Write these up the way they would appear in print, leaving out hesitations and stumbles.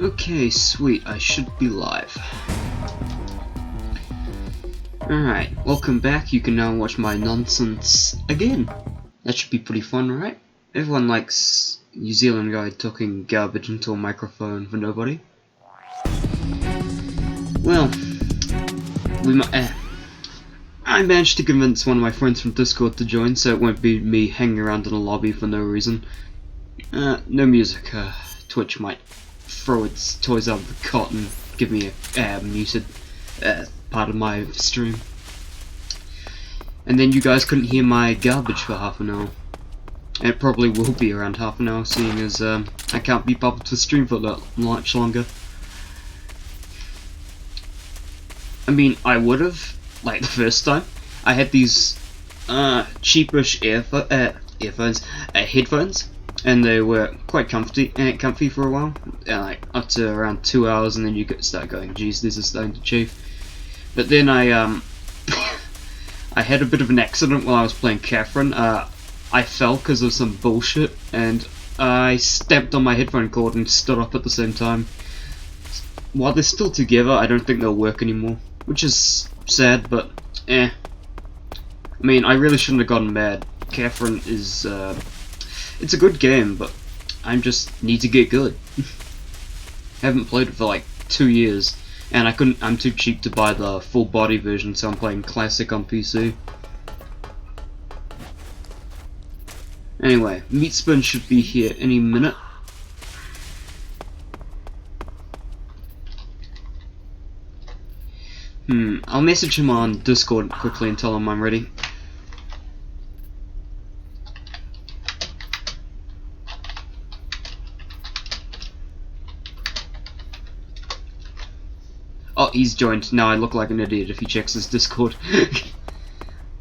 Okay, sweet, I should be live. Alright, welcome back. You can now watch my nonsense again. That should be pretty fun, right? Everyone likes New Zealand guy talking garbage into a microphone for nobody. Well, I managed to convince one of my friends from Discord to join, so it won't be me hanging around in a lobby for no reason. No music. Twitch might throw its toys out of the cot and give me a muted part of my stream. And then you guys couldn't hear my garbage for half an hour. And it probably will be around half an hour, seeing as I can't be bothered to stream for that much longer. I mean, I would've, like the first time. I had these cheapish headphones, and they were quite comfy for a while, like up to around 2 hours, and then you start going, geez, this is starting to chafe. But then I had a bit of an accident while I was playing Catherine. I fell because of some bullshit, and I stepped on my headphone cord and stood up at the same time. While they're still together, I don't think they'll work anymore, which is sad, but I mean, I really shouldn't have gotten mad. Catherine is, it's a good game, but I just need to get good. Haven't played it for like 2 years, and I'm too cheap to buy the full body version, so I'm playing classic on PC. Anyway, Meatspin should be here any minute. I'll message him on Discord quickly and tell him I'm ready. Oh, he's joined. Now I look like an idiot if he checks his Discord.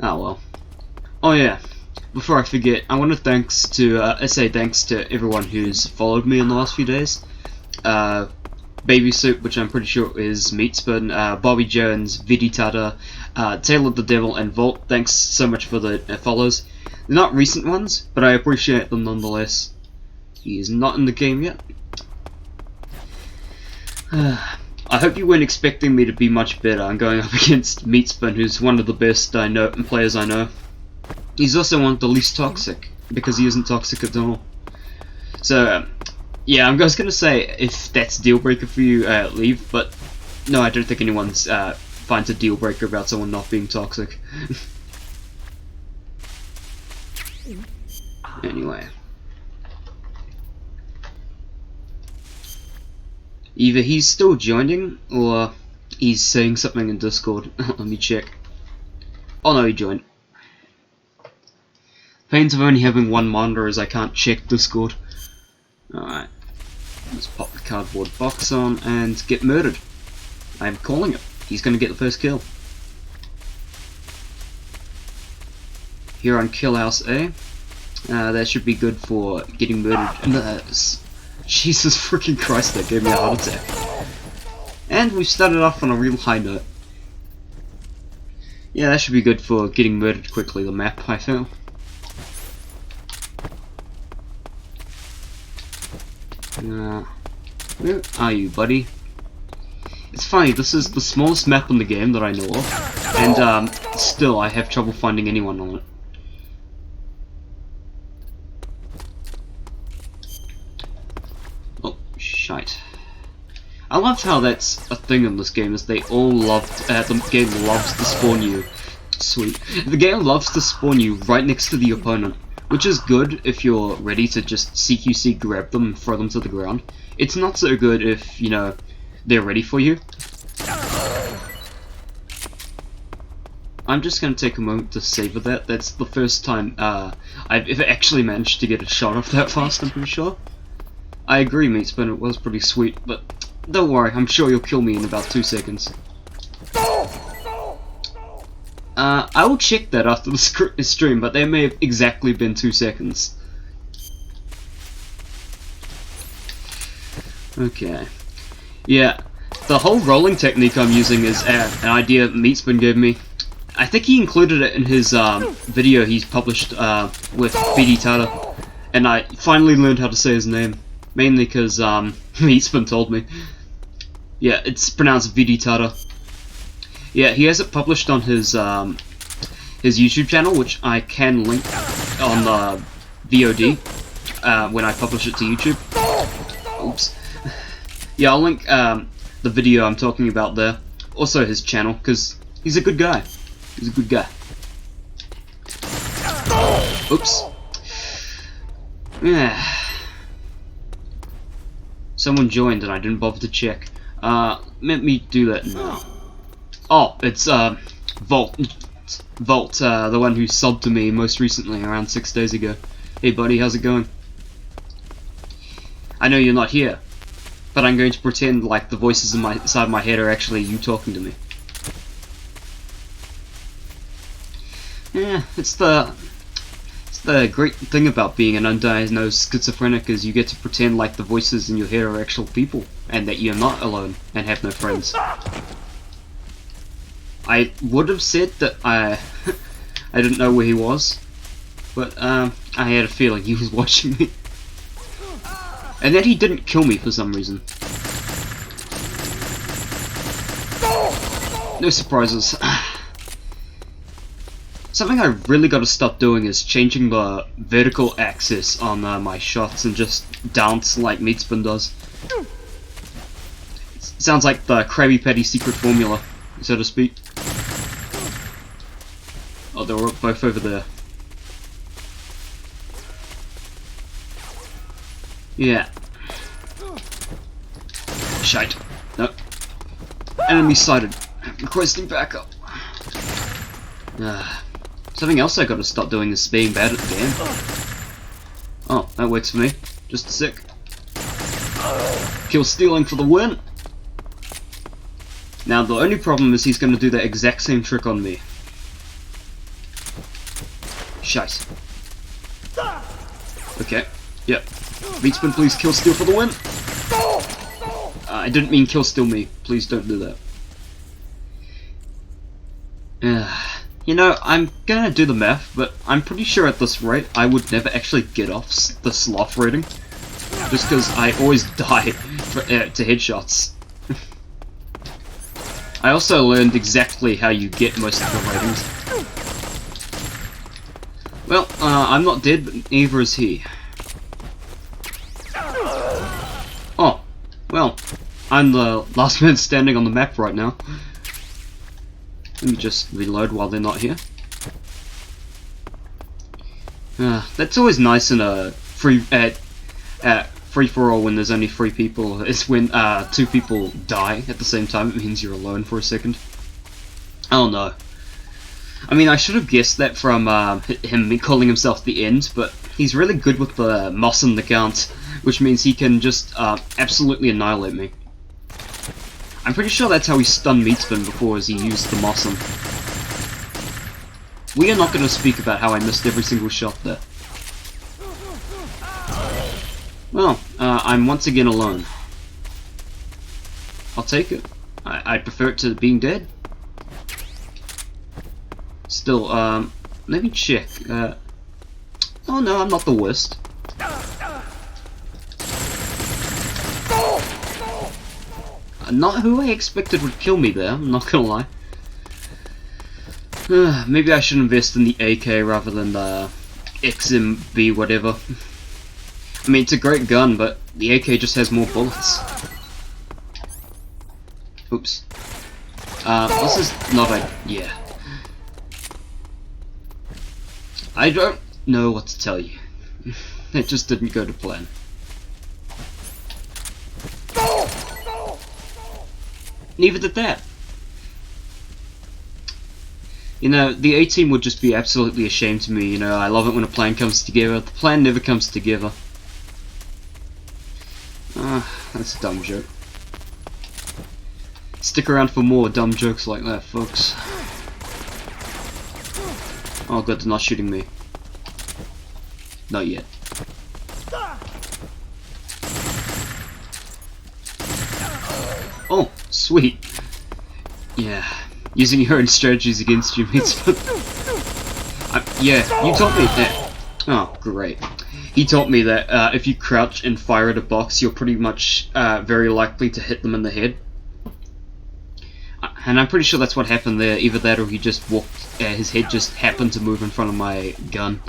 Oh well. Oh yeah. Before I forget, I want to say thanks to everyone who's followed me in the last few days. Baby Soup, which I'm pretty sure is Meatspin, Bobby Jones, Viditata, Taylor the Devil, and Volt. Thanks so much for the follows. They're not recent ones, but I appreciate them nonetheless. He is not in the game yet. I hope you weren't expecting me to be much better. I'm going up against Meatspin, who's one of the best players I know. He's also one of the least toxic, because he isn't toxic at all. So, yeah, I was gonna say, if that's a deal breaker for you, leave, but no, I don't think anyone finds a deal breaker about someone not being toxic. Anyway. Either he's still joining, or he's saying something in Discord. Let me check. Oh no, he joined. Pains of only having one monitor is I can't check Discord. Alright. Let's pop the cardboard box on and get murdered. I'm calling it. He's gonna get the first kill. Here on Kill House A. That should be good for getting murdered. Jesus freaking Christ, that gave me a heart attack. And we started off on a real high note. Yeah, that should be good for getting murdered quickly, the map, I feel. Where are you, buddy? It's funny, this is the smallest map in the game that I know of, and still I have trouble finding anyone on it. Oh, shite. I love how that's a thing in this game, is they all the game loves to spawn you. Sweet. The game loves to spawn you right next to the opponent, which is good if you're ready to just CQC grab them and throw them to the ground. It's not so good if, you know, they're ready for you. I'm just gonna take a moment to savor that. That's the first time I've ever actually managed to get a shot off that fast, I'm pretty sure. I agree, Meatspin, it was pretty sweet, but don't worry, I'm sure you'll kill me in about 2 seconds. I will check that after the stream, but there may have exactly been 2 seconds. Okay. Yeah, the whole rolling technique I'm using is an idea Meatspin gave me. I think he included it in his video he's published with Viditata, and I finally learned how to say his name. Mainly because, Meatspin told me. Yeah, it's pronounced Viditata. Yeah, he has it published on his YouTube channel, which I can link on the VOD when I publish it to YouTube. Oops. Yeah, I'll link the video I'm talking about there. Also his channel, because he's a good guy. He's a good guy. Oops. Yeah. Someone joined and I didn't bother to check. Let me do that now. Oh, it's Volt. Volt, the one who subbed to me most recently, around 6 days ago. Hey buddy, how's it going? I know you're not here, but I'm going to pretend like the voices in my inside my head are actually you talking to me. Yeah, it's the great thing about being an undiagnosed schizophrenic is you get to pretend like the voices in your head are actual people, and that you're not alone and have no friends. I would have said that I didn't know where he was, but I had a feeling he was watching me. And then he didn't kill me for some reason. No surprises. Something I really got to stop doing is changing the vertical axis on my shots and just dance like Meatspin does. Sounds like the Krabby Patty secret formula, so to speak. Oh, they're both over there. Yeah. Shite. Nope. Enemy sighted. Requesting backup. Something else I gotta stop doing is being bad at the game. Oh, that works for me. Just a sec. Kill stealing for the win. Now the only problem is he's gonna do that exact same trick on me. Shite. Okay. Yep. Meatspin, please kill steal for the win. I didn't mean kill steal me. Please don't do that. You know, I'm gonna do the math, but I'm pretty sure at this rate I would never actually get off the sloth rating. Just because I always die to headshots. I also learned exactly how you get most of the ratings. Well, I'm not dead, but neither is he. Oh, well, I'm the last man standing on the map right now. Let me just reload while they're not here. That's always nice in a free-for-all when there's only 3 people. It's when 2 people die at the same time. It means you're alone for a second. Oh no. I mean, I should have guessed that from him calling himself the End, but he's really good with the moss and the count, which means he can just absolutely annihilate me. I'm pretty sure that's how he stunned Meatspin before, as he used the Mossum. We are not going to speak about how I missed every single shot there. Well, I'm once again alone. I'll take it. I prefer it to being dead. Still, let me check. Oh no, I'm not the worst. Not who I expected would kill me there, I'm not gonna lie. Maybe I should invest in the AK rather than the XMB whatever. I mean, it's a great gun, but the AK just has more bullets. Oops. This is not a... yeah. I don't know what to tell you. It just didn't go to plan. Neither did that. You know, the A-team would just be absolutely ashamed of me. You know, I love it when a plan comes together. The plan never comes together. That's a dumb joke. Stick around for more dumb jokes like that, folks. Oh god, they're not shooting me. Not yet. Oh, sweet. Yeah, using your own strategies against you means... yeah, you taught me that. Oh, great. he taught me that if you crouch and fire at a box, you're pretty much very likely to hit them in the head. And I'm pretty sure that's what happened there. Either that or he just walked, his head just happened to move in front of my gun.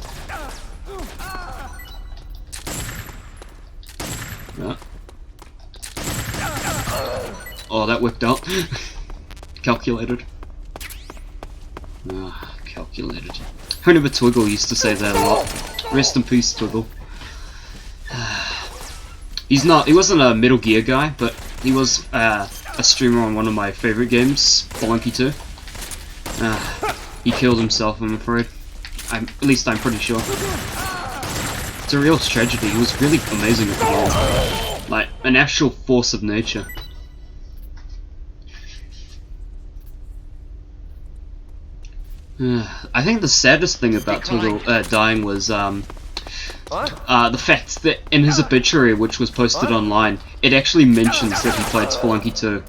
Oh, that worked out. Calculated. Calculated. I remember Twiggle used to say that a lot. Rest in peace, Twiggle. He wasn't a Metal Gear guy, but he was a streamer on one of my favorite games, Spelunky 2. He killed himself, I'm afraid. At least I'm pretty sure. It's a real tragedy. He was really amazing at the game. Like, an actual force of nature. I think the saddest thing about Twiggle dying was the fact that in his obituary, which was posted online, it actually mentions that he played Spelunky 2.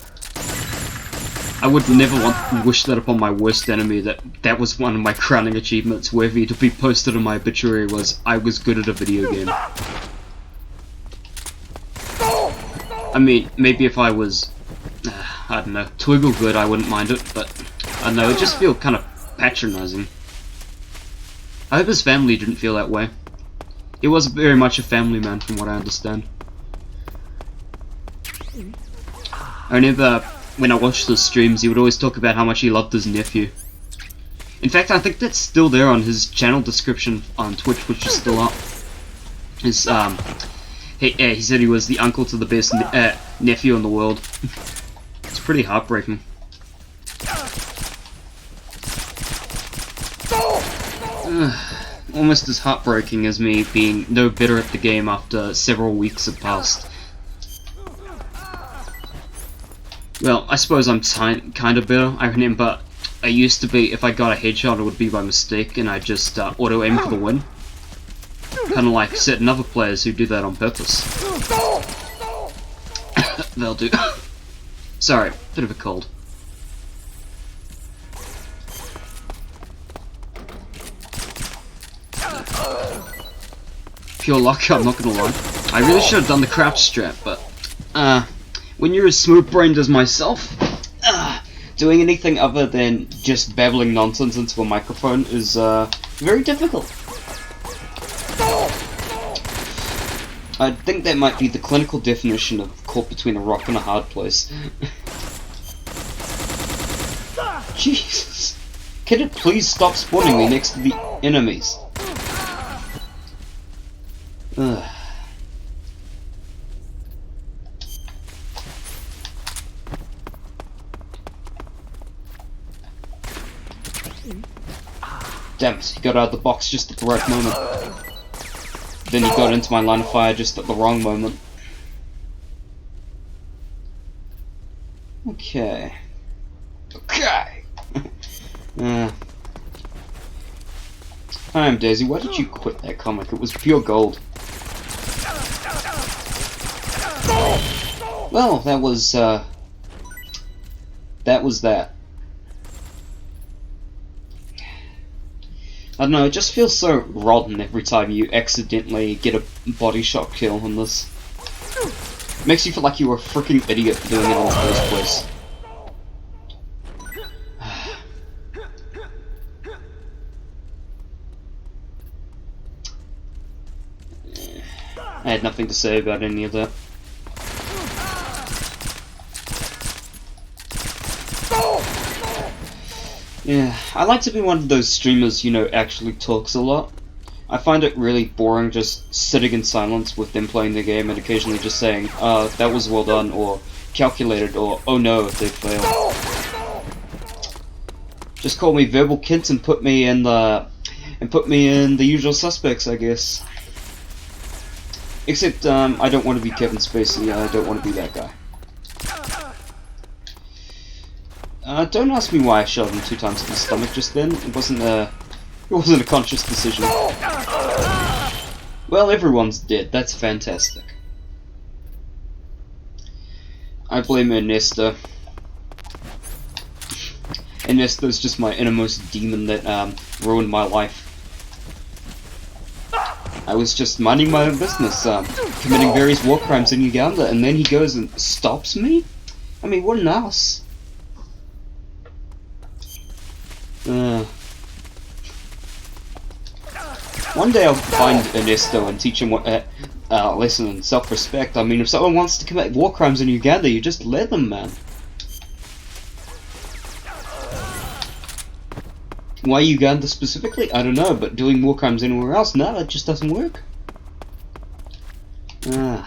I would never wish that upon my worst enemy, that was one of my crowning achievements, worthy to be posted in my obituary was, I was good at a video game. I mean, maybe if I was, I don't know, Twiggle good, I wouldn't mind it, but I don't know, it just feels kind of patronizing. I hope his family didn't feel that way. He was very much a family man from what I understand. I remember when I watched his streams, he would always talk about how much he loved his nephew. In fact, I think that's still there on his channel description on Twitch, which is still up. He said he was the uncle to the best nephew in the world. It's pretty heartbreaking. Almost as heartbreaking as me being no better at the game after several weeks have passed. Well, I suppose I'm kind of better. I remember I used to be, if I got a headshot it would be by mistake and I just auto-aim for the win. Kind of like certain other players who do that on purpose. They'll do. Sorry, bit of a cold. Pure luck, I'm not gonna lie. I really should have done the crouch strap, but when you're as smooth-brained as myself, doing anything other than just babbling nonsense into a microphone is very difficult. I think that might be the clinical definition of caught between a rock and a hard place. Jesus. Can it please stop spawning me next to the enemies? Ugh. Damn it, he got out of the box just at the right moment. Then he got into my line of fire just at the wrong moment. Okay. Okay! Hi, I'm Daisy. Why did you quit that comic? It was pure gold. Well, that was that. I don't know, it just feels so rotten every time you accidentally get a body shot kill in this. It makes you feel like you were a freaking idiot for doing it in the first place. I had nothing to say about any of that. Yeah, I like to be one of those streamers, you know, actually talks a lot. I find it really boring just sitting in silence with them playing the game and occasionally just saying, that was well done, or calculated, or oh no, if they failed. Just call me Verbal Kint and put me in the usual suspects, I guess. Except, I don't want to be Kevin Spacey, I don't want to be that guy. Don't ask me why I shot him 2 times in the stomach just then. It wasn't a conscious decision. Well, everyone's dead. That's fantastic. I blame Ernesto. Ernesto's just my innermost demon that ruined my life. I was just minding my own business, committing various war crimes in Uganda, and then he goes and stops me? I mean, what an ass. One day I'll find Ernesto and teach him what a lesson in self-respect. I mean, if someone wants to commit war crimes in Uganda, you just let them, man. Why Uganda specifically? I don't know, but doing war crimes anywhere else, no, it just doesn't work. Well,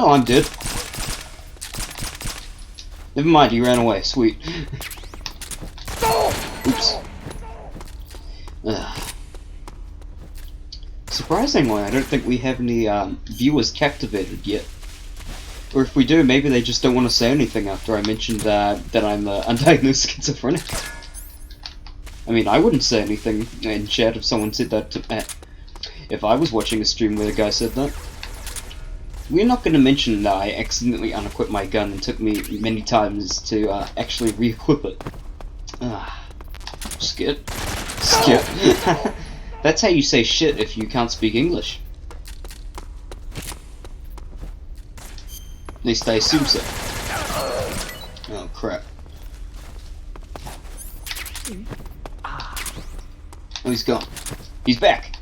I'm dead. Never mind, he ran away. Sweet. Oops. Surprisingly, I don't think we have any viewers captivated yet. Or if we do, maybe they just don't want to say anything after I mentioned that I'm undiagnosed schizophrenic. I mean, I wouldn't say anything in chat if someone said that to if I was watching a stream where the guy said that. We're not going to mention that I accidentally unequipped my gun and took me many times to actually re-equip it. Skit. That's how you say shit if you can't speak English. At least I assume so. Oh crap. Oh, he's gone. He's back!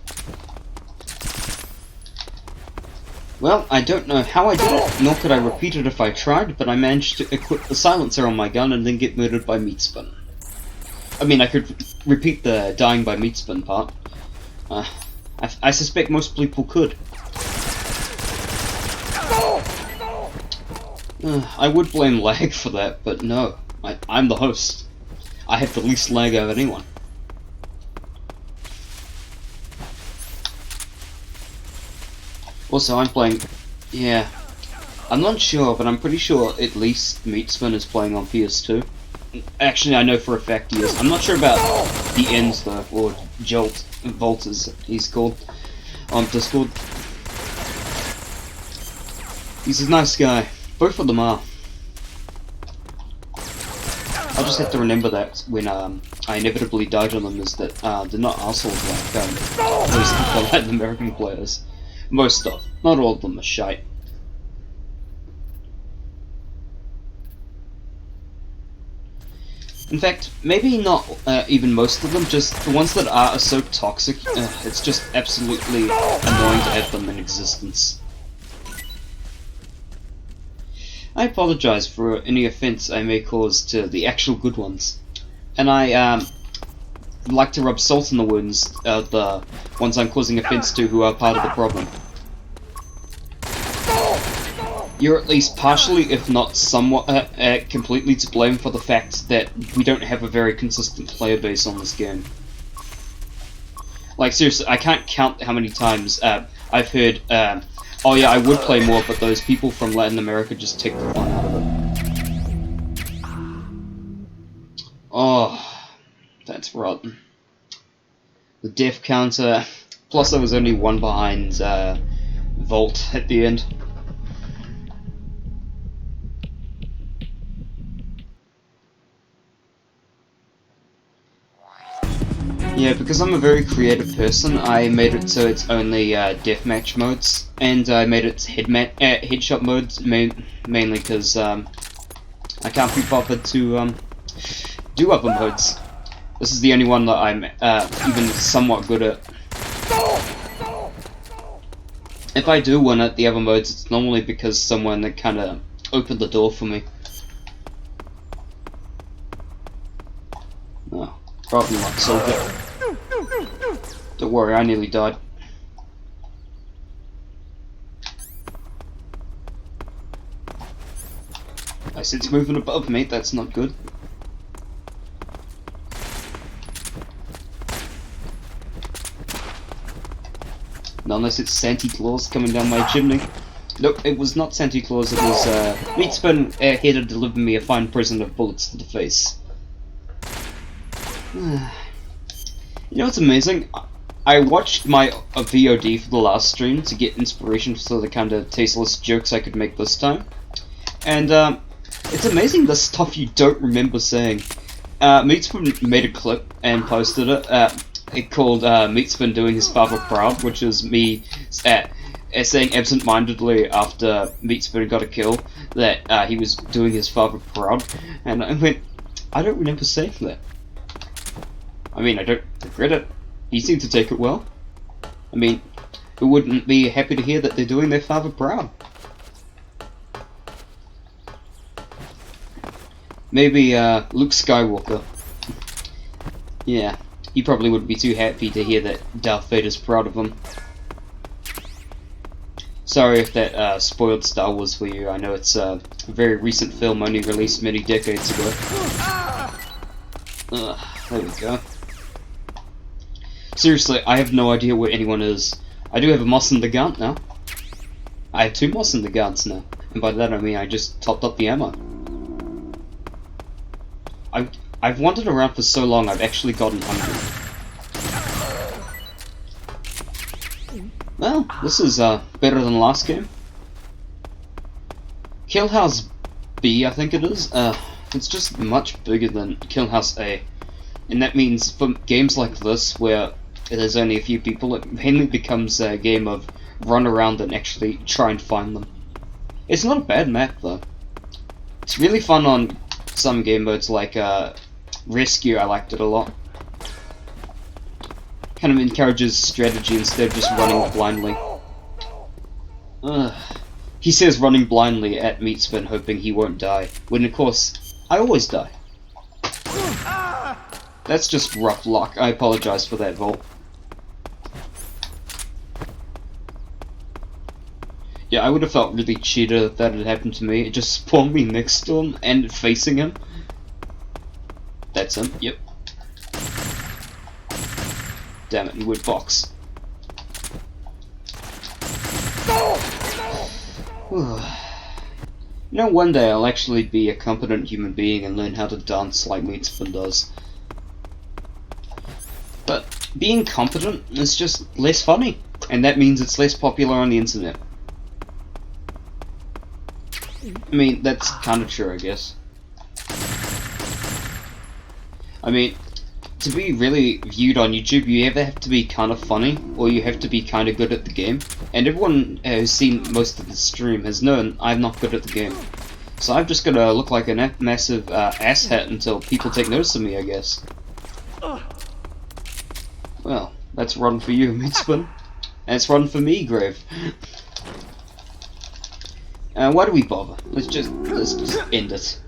Well, I don't know how I did it, nor could I repeat it if I tried, but I managed to equip the silencer on my gun and then get murdered by Meatspin. I mean, I could repeat the dying by Meatspin part. I suspect most people could. I would blame lag for that, but no. I'm the host. I have the least lag of anyone. Also, I'm playing... Yeah. I'm not sure, but I'm pretty sure at least Meatspin is playing on PS2. Actually, I know for a fact he is. I'm not sure about the ends though, or Volt as he's called on Discord. He's a nice guy. Both of them are. I'll just have to remember that when I inevitably die to them, is that they're not assholes like most of the Latin American players. Most of. Not all of them are shite. In fact, maybe not even most of them, just the ones that are so toxic, it's just absolutely annoying to have them in existence. I apologize for any offense I may cause to the actual good ones. And I like to rub salt in the wounds of the ones I'm causing offense to who are part of the problem. You're at least partially, if not somewhat, completely to blame for the fact that we don't have a very consistent player base on this game. Like, seriously, I can't count how many times I've heard, oh yeah, I would play more, but those people from Latin America just take the fun out of it. Oh, that's rotten. The death counter, plus I was only one behind Volt at the end. Yeah, because I'm a very creative person, I made it so it's only deathmatch modes, and I made it headshot modes mainly because I can't be bothered to do other modes. This is the only one that I'm even somewhat good at. If I do win at the other modes, it's normally because someone that kind of opened the door for me. No, probably not so good. Don't worry, I nearly died. I sense moving above me, that's not good. Not unless it's Santa Claus coming down my chimney. Nope, it was not Santa Claus, it was Meatspin here to deliver me a fine present of bullets to the face. You know what's amazing? I watched my VOD for the last stream to get inspiration for the kind of tasteless jokes I could make this time. And it's amazing the stuff you don't remember saying. Meatspin made a clip and posted it. called Meatspin doing his father proud, which is me saying absent-mindedly after Meatspin got a kill that he was doing his father proud, and I went, I don't remember saying that. I mean, I don't regret it. He seemed to take it well. I mean, who wouldn't be happy to hear that they're doing their father proud? Maybe Luke Skywalker. Yeah, he probably wouldn't be too happy to hear that Darth Vader's proud of him. Sorry if that spoiled Star Wars for you. I know it's a very recent film, only released many decades ago. There we go. Seriously, I have no idea where anyone is. I do have a Moss in the Gaunt now. I have 2 Moss in the Gaunts now. And by that I mean I just topped up the ammo. I've wandered around for so long I've actually gotten hungry. Well, this is better than last game. Kill House B, I think it is. It's just much bigger than Kill House A. And that means for games like this, where there's only a few people, it mainly becomes a game of run around and actually try and find them. It's not a bad map though. It's really fun on some game modes like Rescue. I liked it a lot. Kind of encourages strategy instead of just running blindly. He says running blindly at Meatspin hoping he won't die, when of course, I always die. That's just rough luck. I apologize for that, Volt. Yeah, I would have felt really cheated if that had happened to me. It just spawned me next to him and facing him. That's him, yep. Damn it, he would box. You know, one day I'll actually be a competent human being and learn how to dance like Meatspin does. But being competent is just less funny, and that means it's less popular on the internet. I mean, that's kinda true, I guess. I mean, to be really viewed on YouTube, you either have to be kind of funny, or you have to be kind of good at the game. And everyone who's seen most of the stream has known I'm not good at the game. So I've just gotta look like a massive asshat until people take notice of me, I guess. Well, that's run for you, Meatspin. And it's run for me, Grave. Why do we bother? Let's just end it.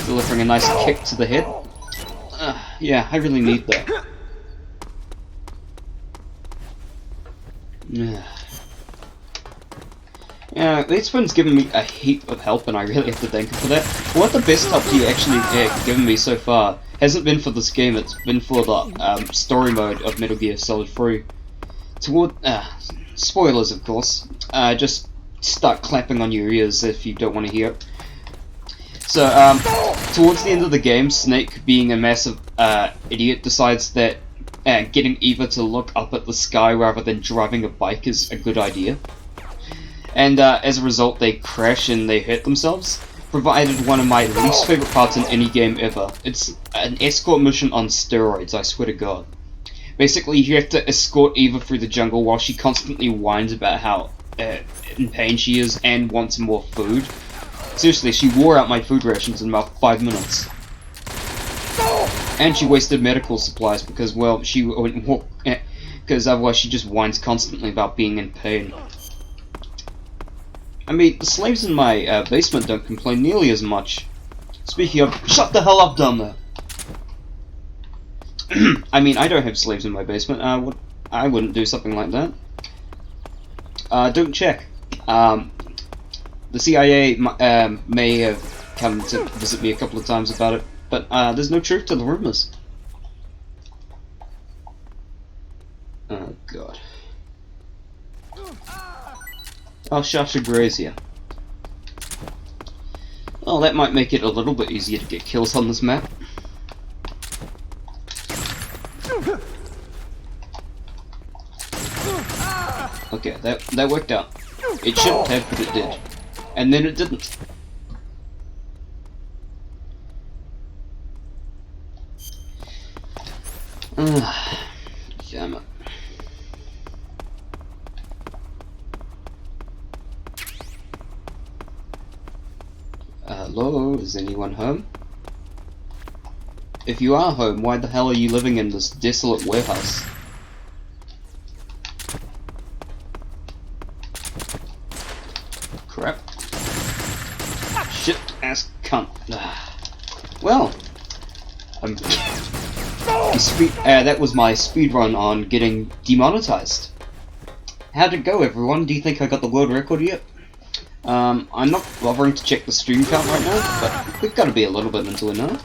Delivering a nice kick to the head. Yeah, I really need that. Yeah, Meatspin's given me a heap of help and I really have to thank him for that. What the best help he actually given me so far hasn't been for this game, it's been for the story mode of Metal Gear Solid 3. Spoilers, of course. Just start clapping on your ears if you don't want to hear it. So, towards the end of the game, Snake, being a massive idiot, decides that getting Eva to look up at the sky rather than driving a bike is a good idea. And as a result, they crash and they hurt themselves. Provided one of my least favorite parts in any game ever. It's an escort mission on steroids, I swear to God. Basically, you have to escort Eva through the jungle while she constantly whines about how in pain she is and wants more food. Seriously, she wore out my food rations in about 5 minutes. And she wasted medical supplies because, well, she wouldn't walk, because otherwise she just whines constantly about being in pain. I mean, the slaves in my basement don't complain nearly as much. Speaking of, shut the hell up down there! I mean, I don't have slaves in my basement. I wouldn't do something like that. Don't check. The CIA may have come to visit me a couple of times about it, but there's no truth to the rumors. Oh God. Oh, Shasha Grazier. Well, that might make it a little bit easier to get kills on this map. Okay, that worked out. It shouldn't have, but it did. And then it didn't. Damn it. Hello, is anyone home? If you are home, why the hell are you living in this desolate warehouse? Crap. Shit ass cunt. Well, that was my speedrun on getting demonetized. How'd it go, everyone? Do you think I got the world record yet? I'm not bothering to check the stream count right now, but we've got to be a little bit into it now.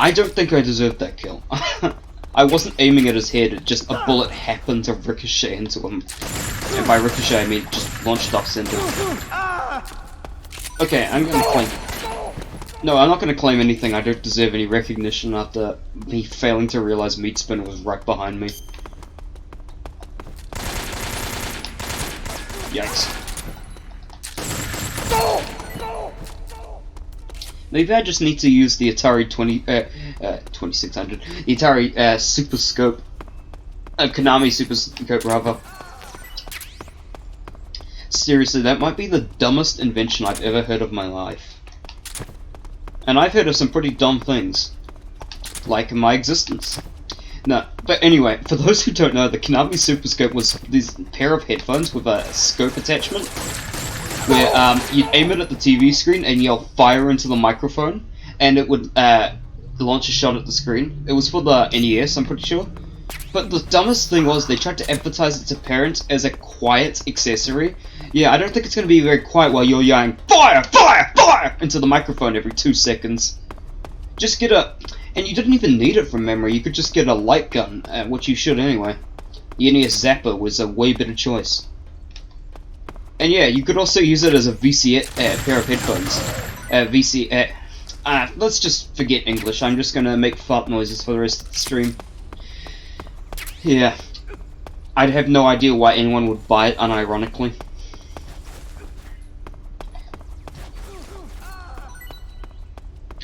I don't think I deserved that kill. I wasn't aiming at his head, just a bullet happened to ricochet into him. And by ricochet I mean just launched off center. Okay, I'm gonna claim... No, I'm not gonna claim anything. I don't deserve any recognition after me failing to realize Meatspin was right behind me. Yikes. Maybe I just need to use the Atari 2600, the Atari Super Scope, Konami Super Scope rather. Seriously, that might be the dumbest invention I've ever heard of my life. And I've heard of some pretty dumb things, like my existence. No, but anyway, for those who don't know, the Konami Super Scope was this pair of headphones with a scope attachment, where you'd aim it at the TV screen and yell fire into the microphone, and it would launch a shot at the screen. It was for the NES, I'm pretty sure. But the dumbest thing was they tried to advertise it to parents as a quiet accessory. Yeah, I don't think it's going to be very quiet while you're yelling fire, fire, fire into the microphone every 2 seconds. Just get a... And you didn't even need it from memory, you could just get a light gun, which you should anyway. The NES Zapper was a way better choice. And yeah, you could also use it as a pair of headphones. Let's just forget English, I'm just gonna make fart noises for the rest of the stream. Yeah. I'd have no idea why anyone would buy it unironically.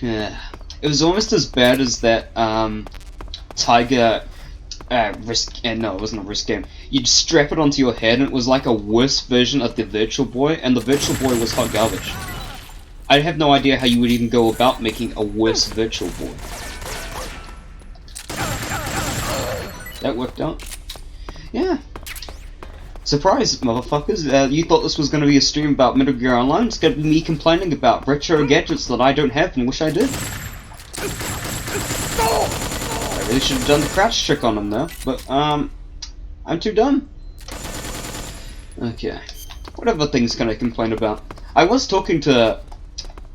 Yeah. It was almost as bad as that, Tiger... no, it wasn't a Risk game. You'd strap it onto your head and it was like a worse version of the Virtual Boy, and the Virtual Boy was hot garbage. I have no idea how you would even go about making a worse Virtual Boy. That worked out. Yeah. Surprise, motherfuckers. You thought this was going to be a stream about Metal Gear Online? It's going to be me complaining about retro gadgets that I don't have and wish I did. I really should have done the crouch trick on him though, but I'm too dumb. Okay. What other things can I complain about? I was talking to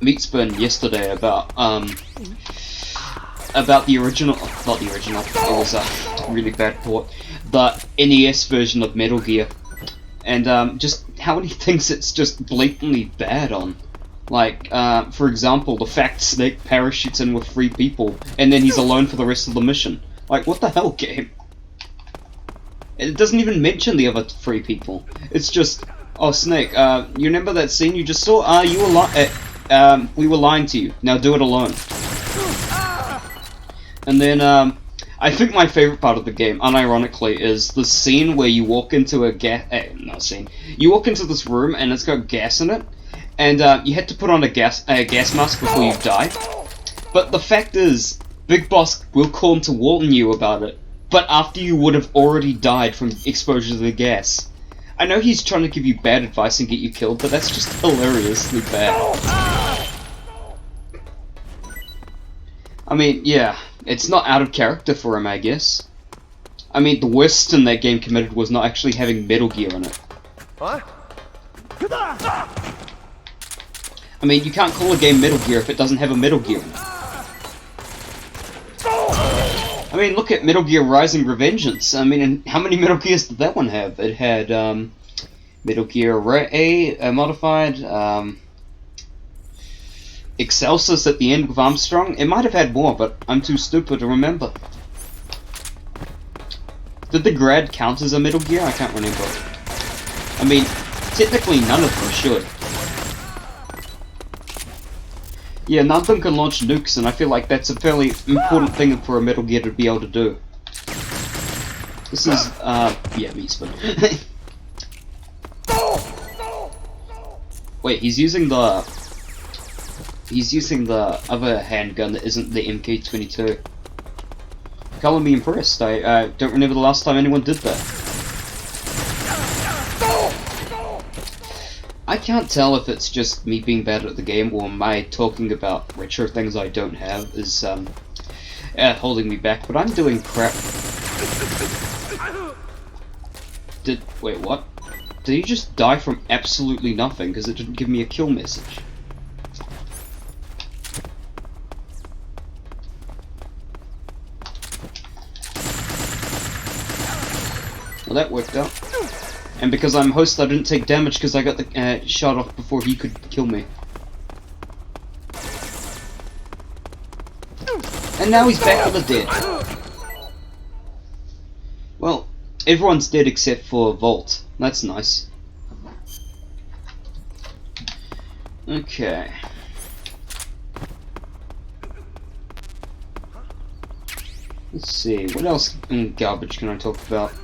Meatspin yesterday about the original, not the original, it was a really bad port, the NES version of Metal Gear, and just how many things it's just blatantly bad on. Like, for example, the fact Snake parachutes in with 3 people, and then he's alone for the rest of the mission. Like, what the hell, game? It doesn't even mention the other 3 people. It's just, oh, Snake, you remember that scene you just saw? You were we were lying to you. Now do it alone. And then, I think my favorite part of the game, unironically, is the scene where you walk into a you walk into this room and it's got gas in it, and you had to put on a gas mask before you die. But the fact is, Big Boss will come to warn you about it, but after you would have already died from exposure to the gas. I know he's trying to give you bad advice and get you killed, but that's just hilariously bad. I mean, yeah, it's not out of character for him, I guess. I mean, the worst sin that game committed was not actually having Metal Gear in it. What? I mean, you can't call a game Metal Gear if it doesn't have a Metal Gear in it. I mean, look at Metal Gear Rising Revengeance. I mean, and how many Metal Gears did that one have? It had, Metal Gear A, modified, Excelsis at the end with Armstrong. It might have had more, but I'm too stupid to remember. Did the Grad count as a Metal Gear? I can't remember. I mean, technically none of them should. Yeah, none of them can launch nukes, and I feel like that's a fairly important thing for a Metal Gear to be able to do. This is, yeah, meat spin. Wait, he's using the other handgun that isn't the MK22. Color me impressed. I don't remember the last time anyone did that. I can't tell if it's just me being bad at the game or my talking about retro things I don't have is holding me back, but I'm doing crap. Wait, what? Did he just die from absolutely nothing because it didn't give me a kill message? Well, that worked out. And because I'm host, I didn't take damage because I got the shot off before he could kill me. And now he's back for the dead. Well, everyone's dead except for Volt. That's nice. Okay. Let's see, what else in garbage can I talk about?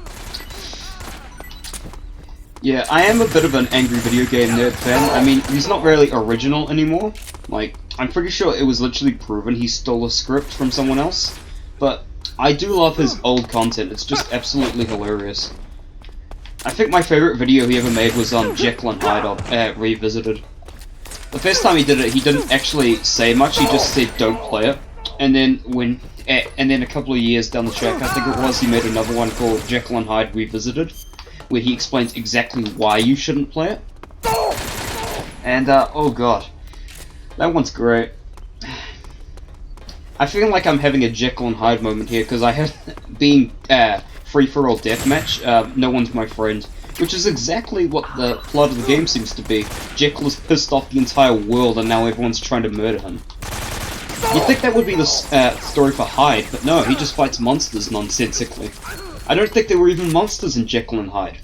Yeah, I am a bit of an angry video game nerd fan. I mean, he's not really original anymore. Like, I'm pretty sure it was literally proven he stole a script from someone else. But I do love his old content, it's just absolutely hilarious. I think my favorite video he ever made was on Jekyll and Hyde Revisited. The first time he did it, he didn't actually say much, he just said don't play it. And then and then a couple of years down the track, I think it was, he made another one called Jekyll and Hyde Revisited, where he explains exactly why you shouldn't play it. And, oh god. That one's great. I feel like I'm having a Jekyll and Hyde moment here, because I have being, free-for-all deathmatch, no one's my friend. Which is exactly what the plot of the game seems to be. Jekyll has pissed off the entire world, and now everyone's trying to murder him. You'd think that would be the story for Hyde, but no, he just fights monsters nonsensically. I don't think there were even monsters in Jekyll and Hyde.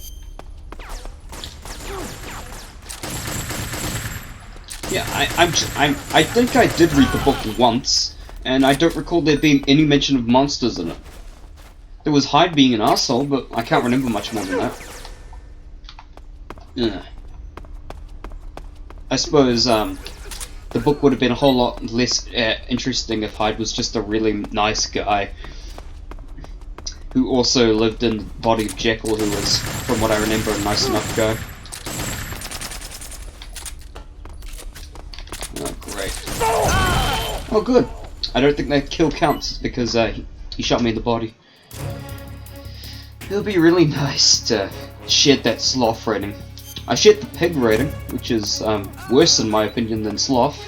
Yeah, I think I did read the book once, and I don't recall there being any mention of monsters in it. There was Hyde being an arsehole, but I can't remember much more than that. Yeah. I suppose, the book would have been a whole lot less interesting if Hyde was just a really nice guy who also lived in the body of Jekyll, who was, from what I remember, a nice enough guy. Oh, great. Oh, good. I don't think that kill counts, because he shot me in the body. It'll be really nice to shed that sloth rating. I shed the pig rating, which is worse in my opinion than sloth.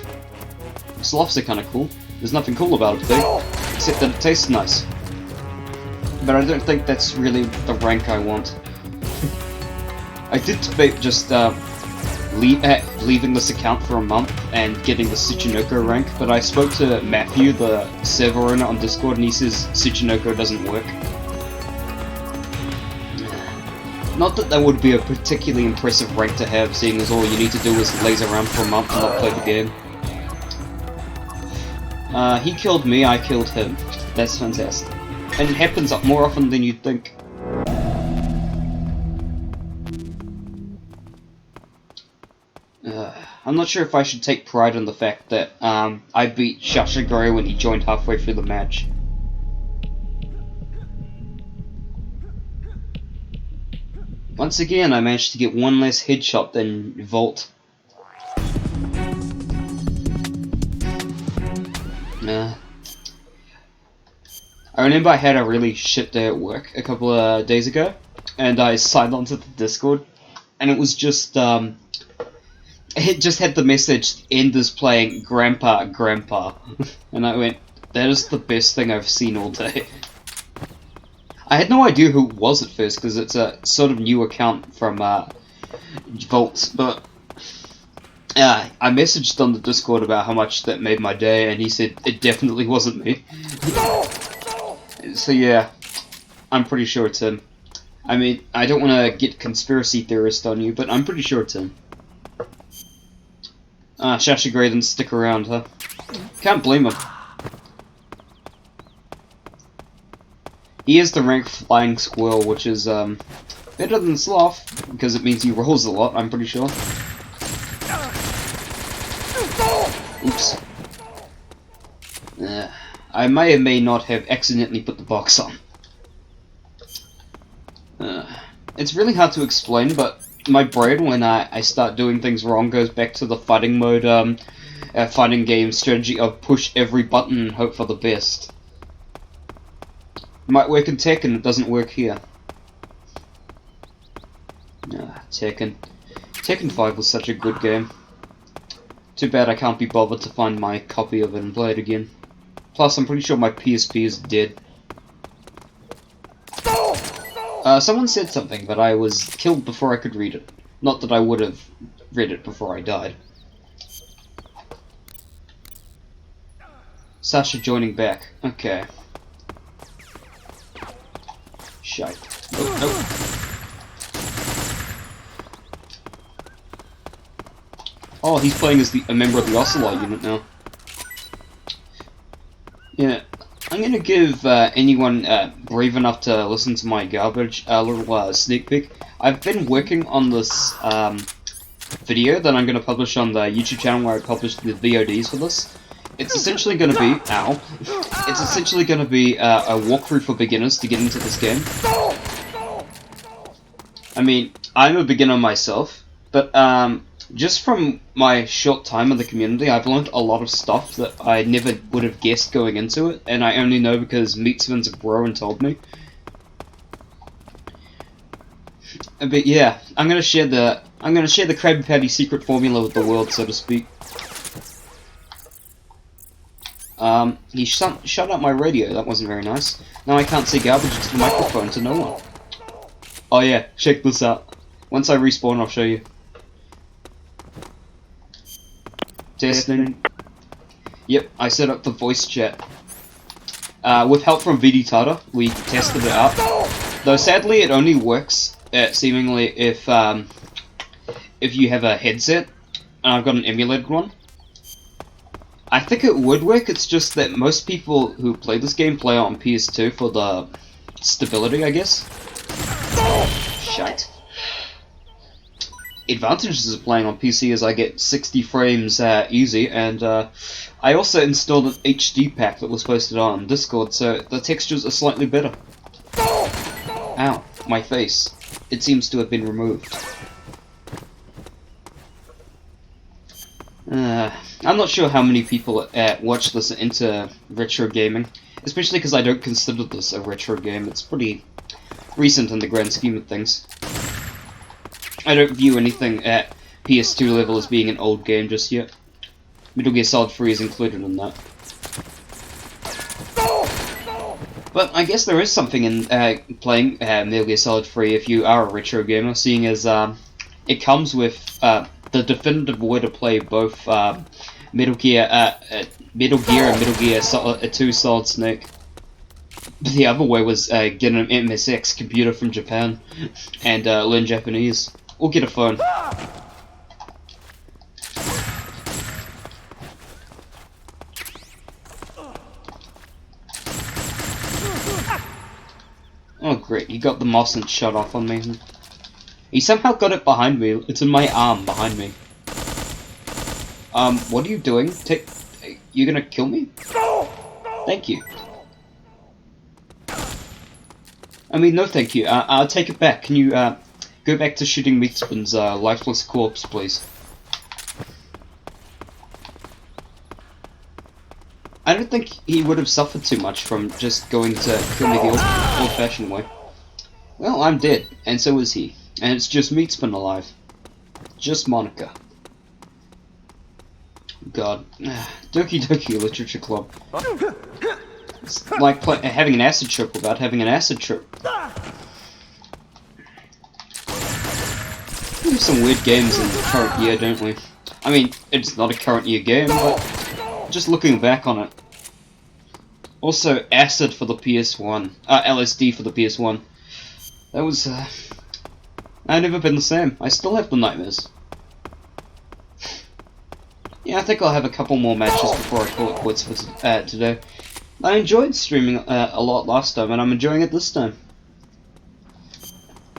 Sloths are kind of cool. There's nothing cool about a pig, except that it tastes nice. But I don't think that's really the rank I want. I did debate just leaving this account for a month and getting the Tsuchinoko rank, but I spoke to Matthew, the server owner, on Discord, and he says Tsuchinoko doesn't work. Not that would be a particularly impressive rank to have, seeing as all you need to do is laze around for a month and not play the game. He killed me, I killed him. That's fantastic. And it happens more often than you'd think. I'm not sure if I should take pride in the fact that I beat Shashigure when he joined halfway through the match. Once again, I managed to get one less headshot than Volt. I remember I had a really shit day at work a couple of days ago, and I signed onto the Discord, and it was just, it just had the message, "End is playing Grandpa, Grandpa," and I went, that is the best thing I've seen all day. I had no idea who it was at first, because it's a sort of new account from Volt, but I messaged on the Discord about how much that made my day, and he said it definitely wasn't me. So yeah, I'm pretty sure it's him. I mean, I don't want to get conspiracy theorist on you, but I'm pretty sure it's him. Shashigure didn't stick around, huh? Can't blame him. He is the rank Flying Squirrel, which is better than Sloth, because it means he rolls a lot, I'm pretty sure. Oops. I may or may not have accidentally put the box on. It's really hard to explain, but my brain, when I start doing things wrong, goes back to the fighting mode, fighting game strategy of push every button and hope for the best. Might work in Tekken, it doesn't work here. Tekken. Tekken 5 was such a good game. Too bad I can't be bothered to find my copy of it and play it again. Plus, I'm pretty sure my PSP is dead. Someone said something, but I was killed before I could read it. Not that I would have read it before I died. Sasha joining back. Okay. Shite. Oh, nope. Oh, he's playing as a member of the Ocelot unit now. Yeah, I'm gonna give anyone brave enough to listen to my garbage a little sneak peek. I've been working on this video that I'm gonna publish on the YouTube channel where I published the VODs for this. It's essentially gonna be It's essentially gonna be a walkthrough for beginners to get into this game. I mean, I'm a beginner myself, but just from my short time in the community, I've learned a lot of stuff that I never would have guessed going into it, and I only know because Meatsman's bro and told me. But yeah, I'm gonna share the Krabby Patty secret formula with the world, so to speak. He shut up my radio. That wasn't very nice. Now I can't say garbage into the microphone to no one. Oh yeah, check this out. Once I respawn, I'll show you. Testing. Yep, I set up the voice chat. With help from VD Tata, we tested it out. Though sadly, it only works seemingly if you have a headset. And I've got an emulated one. I think it would work. It's just that most people who play this game play on PS2 for the stability, I guess. Shite. Advantages of playing on PC is I get 60 frames easy, and I also installed an HD pack that was posted on Discord, so the textures are slightly better. Ow, my face. It seems to have been removed. I'm not sure how many people watch this into retro gaming, especially because I don't consider this a retro game. It's pretty recent in the grand scheme of things. I don't view anything at PS2 level as being an old game just yet. Metal Gear Solid 3 is included in that. But I guess there is something in playing Metal Gear Solid 3 if you are a retro gamer, seeing as it comes with the definitive way to play both Metal Gear and Metal Gear 2 Solid Snake. The other way was get an MSX computer from Japan and learn Japanese. Or get a phone. Oh great, he got the moss and shut off on me. He somehow got it behind me. It's in my arm behind me. What are you doing? You gonna kill me? Thank you. I mean, no thank you. I'll take it back. Can you, go back to shooting Meatsman's, lifeless corpse, please? I don't think he would have suffered too much from just going to kill me the old-fashioned way. Well, I'm dead, and so is he. And it's just Meatsman alive. Just Monica. God. Doki Doki Literature Club. It's like having an acid trip without having an acid trip. We have some weird games in the current year, don't we? I mean, it's not a current year game, but just looking back on it. Also, acid for the PS1. LSD for the PS1. That was, I've never been the same. I still have the nightmares. Yeah, Yeah, I think I'll have a couple more matches before I call it quits for today. I enjoyed streaming a lot last time, and I'm enjoying it this time.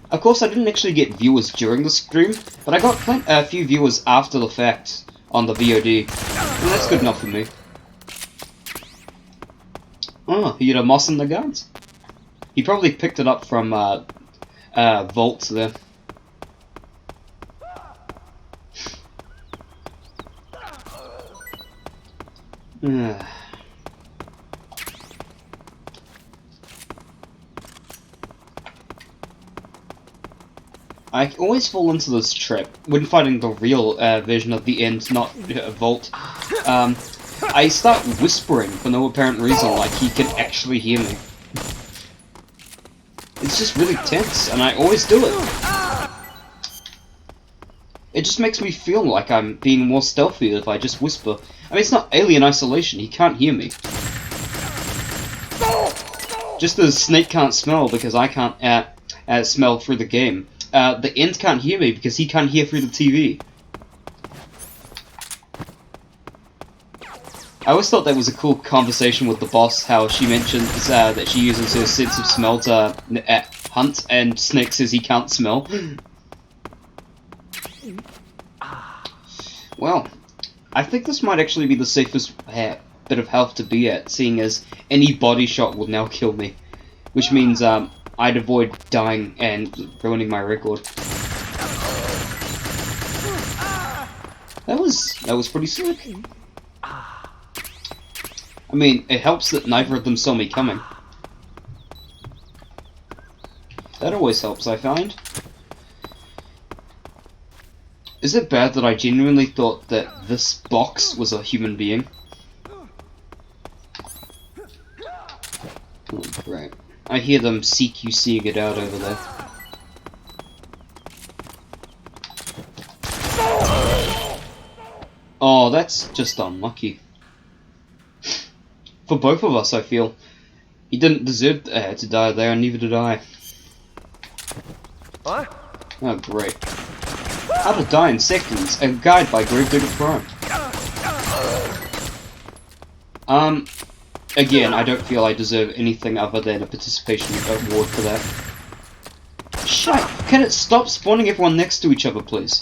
Of course, I didn't actually get viewers during the stream, but I got a few viewers after the fact on the VOD, and that's good enough for me. Oh, he had a moss in the guards? He probably picked it up from Vault there. I always fall into this trap when fighting the real version of the End, not Vault. I start whispering for no apparent reason, like he can actually hear me. It's just really tense, and I always do it. It just makes me feel like I'm being more stealthy if I just whisper. I mean, it's not Alien Isolation, he can't hear me. Just as Snake can't smell because I can't smell through the game. The End can't hear me because he can't hear through the TV. I always thought that was a cool conversation with the boss, how she mentions that she uses her sense of smell to hunt, and Snake says he can't smell. Well, I think this might actually be the safest bit of health to be at, seeing as any body shot will now kill me. Which means I'd avoid dying and ruining my record. That was pretty sick. I mean, it helps that neither of them saw me coming. That always helps, I find. Is it bad that I genuinely thought that this box was a human being? Oh, great. I hear them CQCing it out over there. Oh, that's just unlucky. For both of us, I feel. He didn't deserve to die there, and neither did I. What? Oh, great. How to Die in Seconds, a guide by Gravedigger Prime. Again, I don't feel I deserve anything other than a participation award for that. Shit! Can it stop spawning everyone next to each other, please?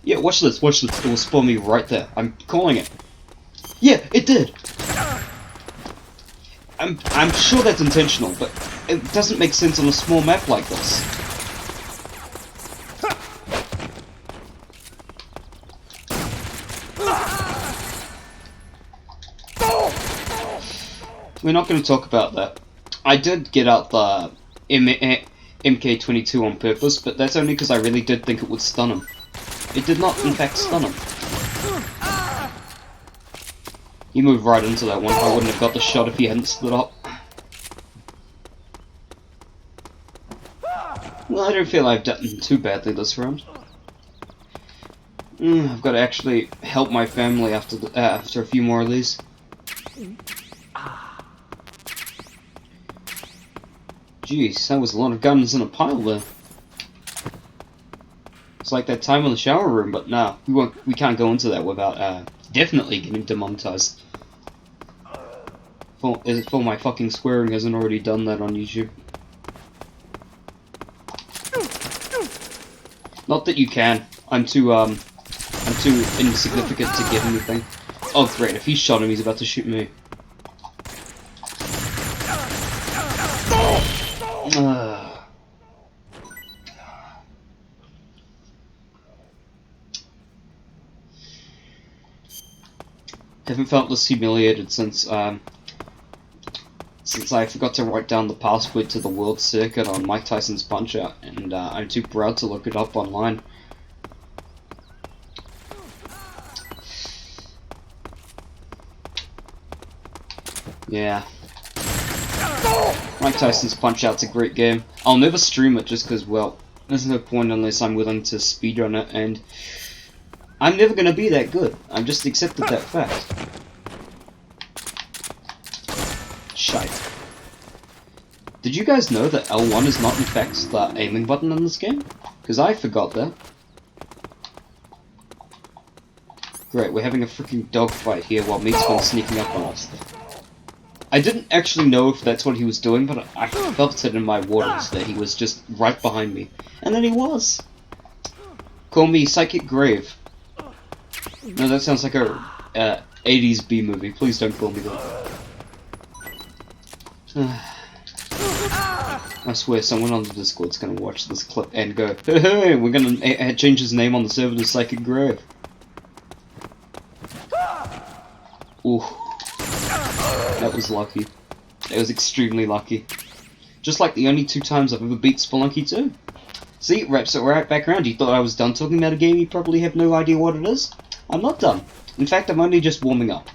Yeah, watch this, watch this. It will spawn me right there. I'm calling it. Yeah, it did! I'm sure that's intentional, but it doesn't make sense on a small map like this. We're not going to talk about that. I did get out the MK22 on purpose, but that's only because I really did think it would stun him. It did not, in fact, stun him. He moved right into that one. I wouldn't have got the shot if he hadn't stood up. Well, I don't feel I've done too badly this round. I've got to actually help my family after after a few more of these. Jeez, that was a lot of guns in a pile there. It's like that time in the shower room, but nah, we can't go into that without definitely getting demonetized. For my fucking swearing hasn't already done that on YouTube. Not that you can. I'm too insignificant to get anything. Oh great, if he shot him, he's about to shoot me. Haven't felt this humiliated since I forgot to write down the password to the World Circuit on Mike Tyson's Punch-Out, and I'm too proud to look it up online. Yeah. Mike Tyson's Punch-Out's a great game. I'll never stream it just because, well, there's no point unless I'm willing to speedrun it, and I'm never gonna be that good. I've just accepted that fact. Shite. Did you guys know that L1 is not in fact the aiming button in this game? Because I forgot that. Great, we're having a freaking dogfight here while Meat's been sneaking up on us. I didn't actually know if that's what he was doing, but I felt it in my waters that he was just right behind me. And then he was! Call me Psychic Grave. No, that sounds like a 80s B movie. Please don't call me that. I swear someone on the Discord's gonna watch this clip and go, hey, we're gonna change his name on the server to Psychic Grave. Ooh. That was lucky. That was extremely lucky. Just like the only 2 times I've ever beat Spelunky 2. See, it wraps it right back around. You thought I was done talking about a game, you probably have no idea what it is. I'm not done. In fact, I'm only just warming up.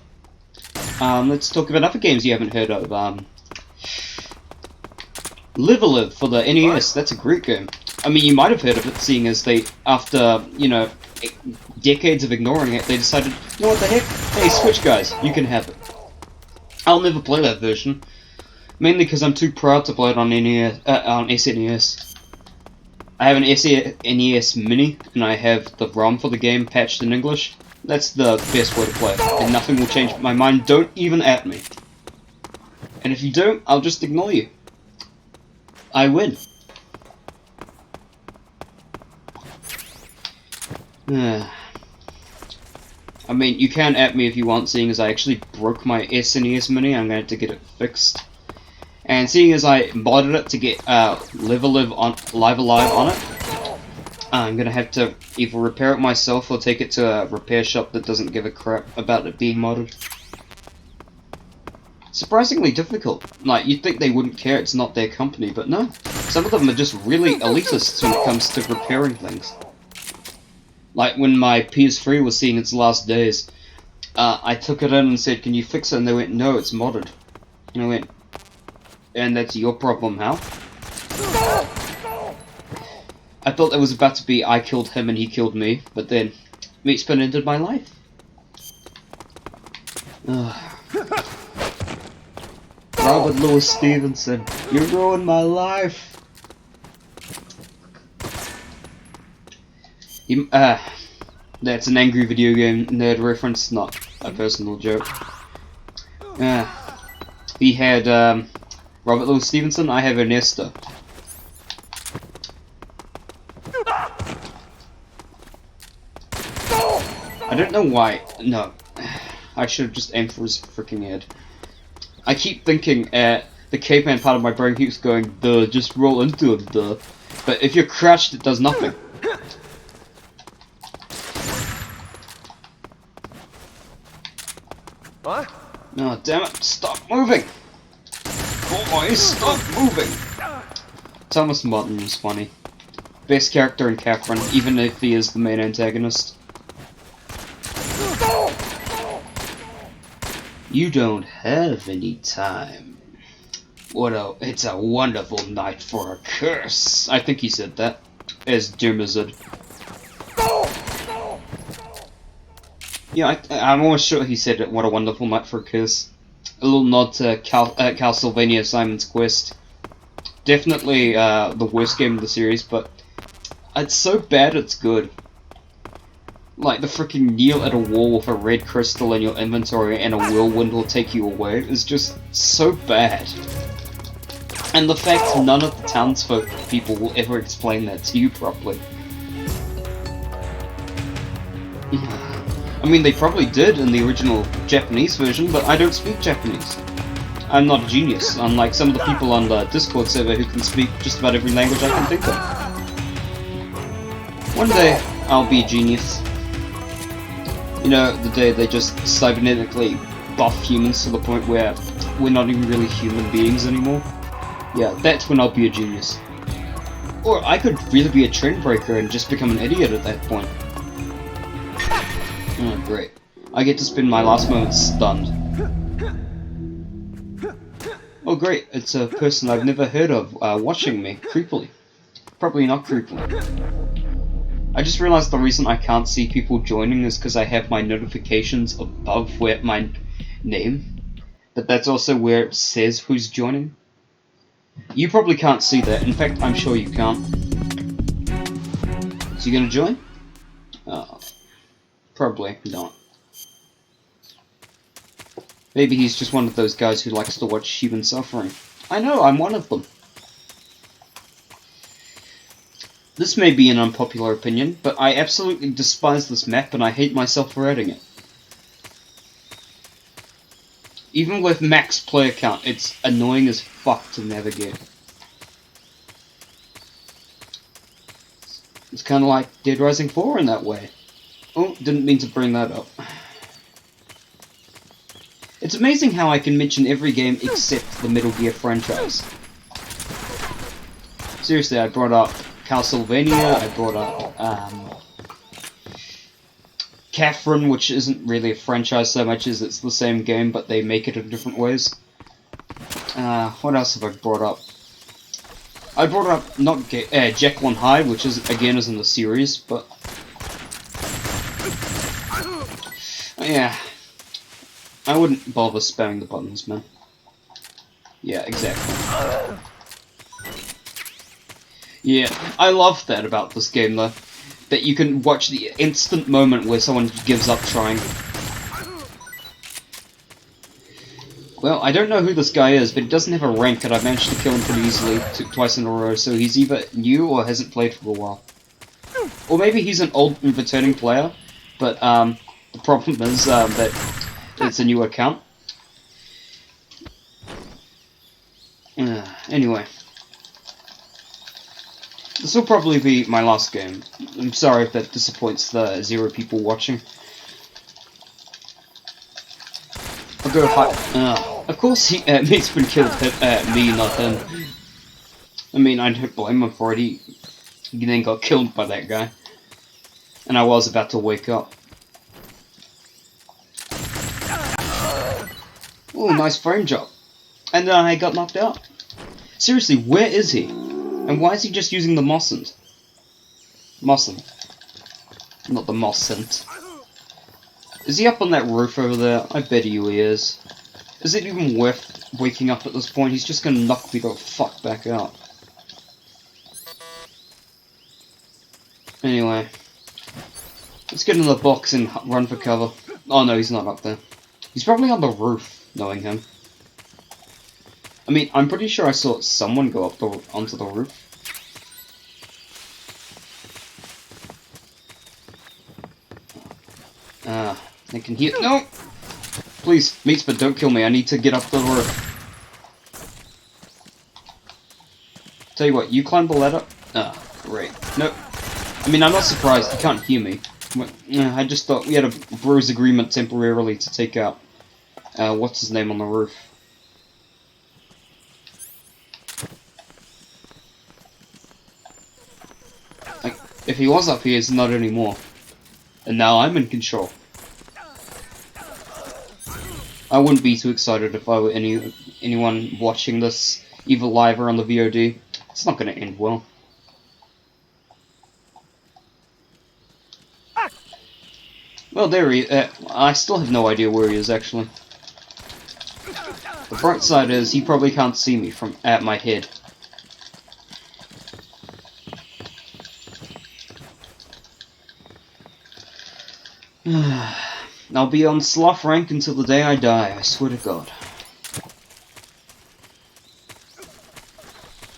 Let's talk about other games you haven't heard of. Live A Live for the NES, that's a great game. I mean, you might have heard of it, seeing as they, after, you know, decades of ignoring it, they decided, you know what the heck? Hey, Switch guys, you can have it. I'll never play that version, mainly because I'm too proud to play it on SNES. I have an SNES Mini, and I have the ROM for the game patched in English. That's the best way to play it, and nothing will change my mind. Don't even at me. And if you don't, I'll just ignore you. I win. I mean, you can at me if you want, seeing as I actually broke my SNES Mini. I'm going to have to get it fixed. And seeing as I modded it to get Live A Live on Live Alive on it, I'm going to have to either repair it myself or take it to a repair shop that doesn't give a crap about it being modded. Surprisingly difficult. Like, you'd think they wouldn't care, it's not their company, but no. Some of them are just really elitists when it comes to repairing things. Like, when my PS3 was seeing its last days, I took it in and said, can you fix it? And they went, no, it's modded. And I went, and that's your problem, how? I thought there was about to be I killed him and he killed me, but then Meatspin ended my life. Robert Louis Stevenson, you ruined my life. That's an angry video game nerd reference, not a personal joke. He had Robert Louis Stevenson, I have Ernesto. I don't know why. No. I should have just aimed for his freaking head. I keep thinking, the caveman part of my brain keeps going, duh, just roll into him, duh. But if you're crouched, it does nothing. What? Oh, damn it, stop moving! Boys, stop moving! Thomas Martin was funny. Best character in Catherine, even if he is the main antagonist. You don't have any time. It's a wonderful night for a curse. I think he said that. As Dermazid. Yeah, I'm almost sure he said it. What a wonderful night for a curse. A little nod to Castlevania Simon's Quest. Definitely the worst game of the series, but it's so bad it's good. Like the freaking kneel at a wall with a red crystal in your inventory and a whirlwind will take you away is just so bad. And the fact none of the townsfolk people will ever explain that to you properly. I mean, they probably did in the original Japanese version, but I don't speak Japanese. I'm not a genius, unlike some of the people on the Discord server who can speak just about every language I can think of. One day, I'll be a genius. You know, the day they just cybernetically buff humans to the point where we're not even really human beings anymore. Yeah, that's when I'll be a genius. Or I could really be a trend breaker and just become an idiot at that point. Oh, great. I get to spend my last moments stunned. Oh great, it's a person I've never heard of watching me, creepily. Probably not creepily. I just realized the reason I can't see people joining is because I have my notifications above where my name. But that's also where it says who's joining. You probably can't see that, in fact I'm sure you can't. So you gonna join? Probably not. Maybe he's just one of those guys who likes to watch human suffering. I know, I'm one of them. This may be an unpopular opinion, but I absolutely despise this map and I hate myself for adding it. Even with max player count, it's annoying as fuck to navigate. It's kind of like Dead Rising 4 in that way. Oh, didn't mean to bring that up. It's amazing how I can mention every game except the Metal Gear franchise. Seriously, I brought up Castlevania, I brought up Catherine, which isn't really a franchise so much as it's the same game, but they make it in different ways. What else have I brought up? I brought up not Jekyll and Hyde, which is again is in the series, but yeah, I wouldn't bother spamming the buttons, man. Yeah, exactly. Yeah, I love that about this game though, that you can watch the instant moment where someone gives up trying. Well, I don't know who this guy is, but he doesn't have a rank, and I managed to kill him pretty easily twice in a row, so he's either new or hasn't played for a while. Or maybe he's an old and returning player, but the problem is that it's a new account. Anyway. This will probably be my last game. I'm sorry if that disappoints the 0 people watching. I'll go high. Of course, he's been killed. Me, not him. I mean, I don't blame him for it. He then got killed by that guy, and I was about to wake up. Oh, nice frame drop. And then I got knocked out. Seriously, where is he? And why is he just using the Mossant? Mossant. Not the Mossant. Is he up on that roof over there? I bet he is. Is it even worth waking up at this point? He's just gonna knock me the fuck back out. Anyway. Let's get in the box and run for cover. Oh no, he's not up there. He's probably on the roof, knowing him. I mean, I'm pretty sure I saw someone go up onto the roof. They can hear— No! Please, Meatspin, don't kill me. I need to get up the roof. Tell you what, you climb the ladder? Ah, great. Nope. I mean, I'm not surprised. You can't hear me. I just thought we had a bros agreement temporarily to take out, what's his name on the roof. Like, if he was up here, he's not anymore. And now I'm in control. I wouldn't be too excited if I were anyone watching this, either live or on the VOD. It's not going to end well. Well, there he is. I still have no idea where he is, actually. The bright side is, he probably can't see me from at my head. I'll be on sloth rank until the day I die, I swear to God.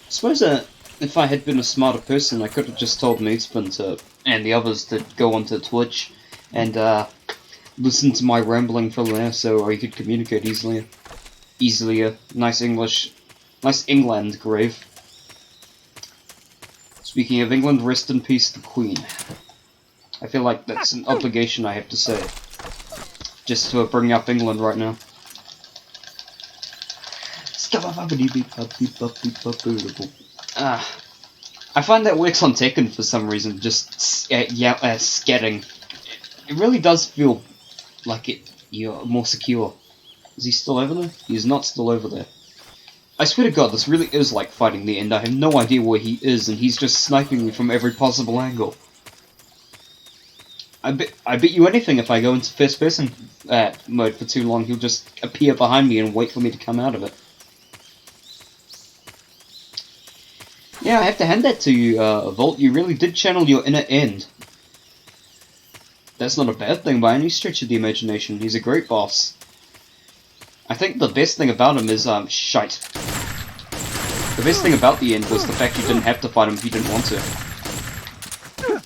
I suppose if I had been a smarter person, I could have just told Meatspin and the others to go onto Twitch and listen to my rambling from there, so I could communicate easily. Nice English. Nice England, grave. Speaking of England, rest in peace the Queen. I feel like that's an obligation I have to say. Just to bring up England right now. I find that works on Tekken for some reason, just scatting. It really does feel like you're more secure. Is he still over there? He's not still over there. I swear to God, this really is like fighting the end. I have no idea where he is, and he's just sniping me from every possible angle. I bet you anything if I go into first person mode for too long, he'll just appear behind me and wait for me to come out of it. Yeah, I have to hand that to you, Volt. You really did channel your inner end. That's not a bad thing by any stretch of the imagination. He's a great boss. I think the best thing about him is, shite. The best thing about the end was the fact you didn't have to fight him if you didn't want to.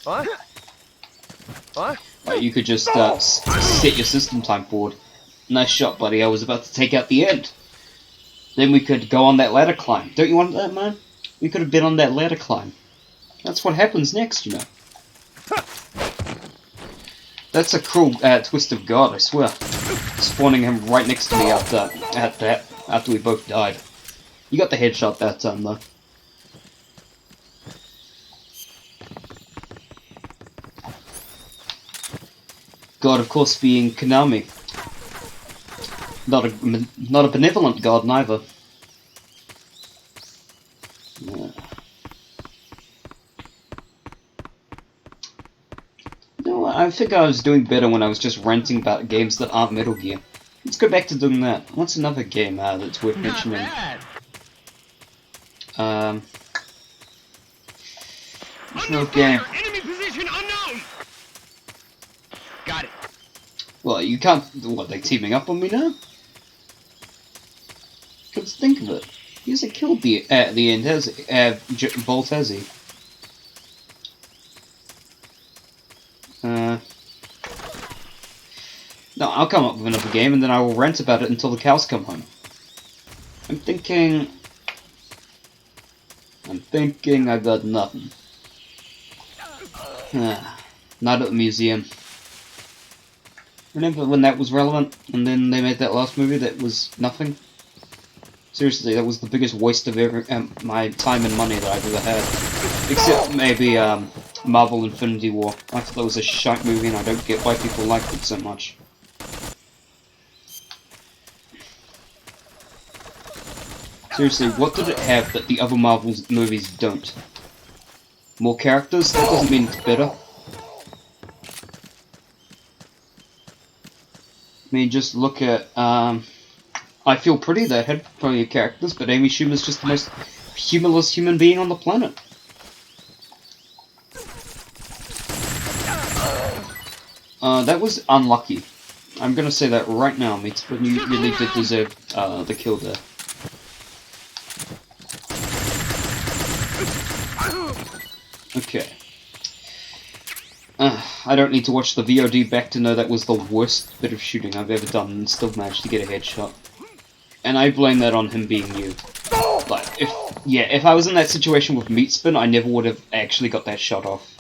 What? What? Like, you could just, set your system time forward. Nice shot, buddy. I was about to take out the end. Then we could go on that ladder climb. Don't you want that, man? We could have been on that ladder climb. That's what happens next, you know. That's a cruel twist of God, I swear. Spawning him right next to me after we both died. You got the headshot that time, though. God, of course, being Konami. Not a benevolent god, neither. Yeah. No, I think I was doing better when I was just ranting about games that aren't Metal Gear. Let's go back to doing that. What's another game that's worth mentioning? No game. Enemy position unknown. Got it. Well, you can't. What, they teaming up on me now? Because think of it. He hasn't killed the at the end, has he? Bolt, has he? No, I'll come up with another game and then I will rant about it until the cows come home. I'm thinking I got nothing. Not at the museum. Remember when that was relevant and then they made that last movie that was nothing? Seriously, that was the biggest waste of my time and money that I've ever had. Except maybe Marvel Infinity War. I thought that was a shite movie and I don't get why people liked it so much. Seriously, what did it have that the other Marvel movies don't? More characters? That doesn't mean it's better. I mean, just look at, I Feel Pretty, that had plenty of characters, but Amy Schumer's just the most humorless human being on the planet. That was unlucky. I'm gonna say that right now, mates, but you really did deserve, the kill there. Okay. I don't need to watch the VOD back to know that was the worst bit of shooting I've ever done and still managed to get a headshot. And I blame that on him being you. Like, if I was in that situation with Meatspin, I never would have actually got that shot off.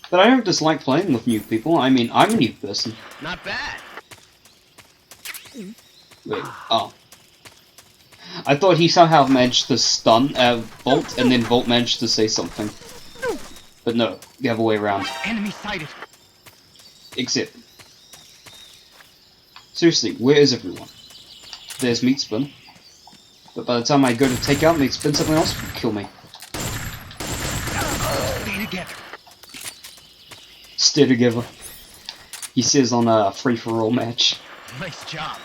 But I don't dislike playing with new people. I mean, I'm a new person. Not bad. Wait, oh. I thought he somehow managed to stun Volt, and then Volt managed to say something. But no, the other way around. Enemy sighted. Except, seriously, where is everyone? There's Meatspin. But by the time I go to take out Meatspin, something else will kill me. Stay together. Stay together. He says on a free-for-all match. Nice job.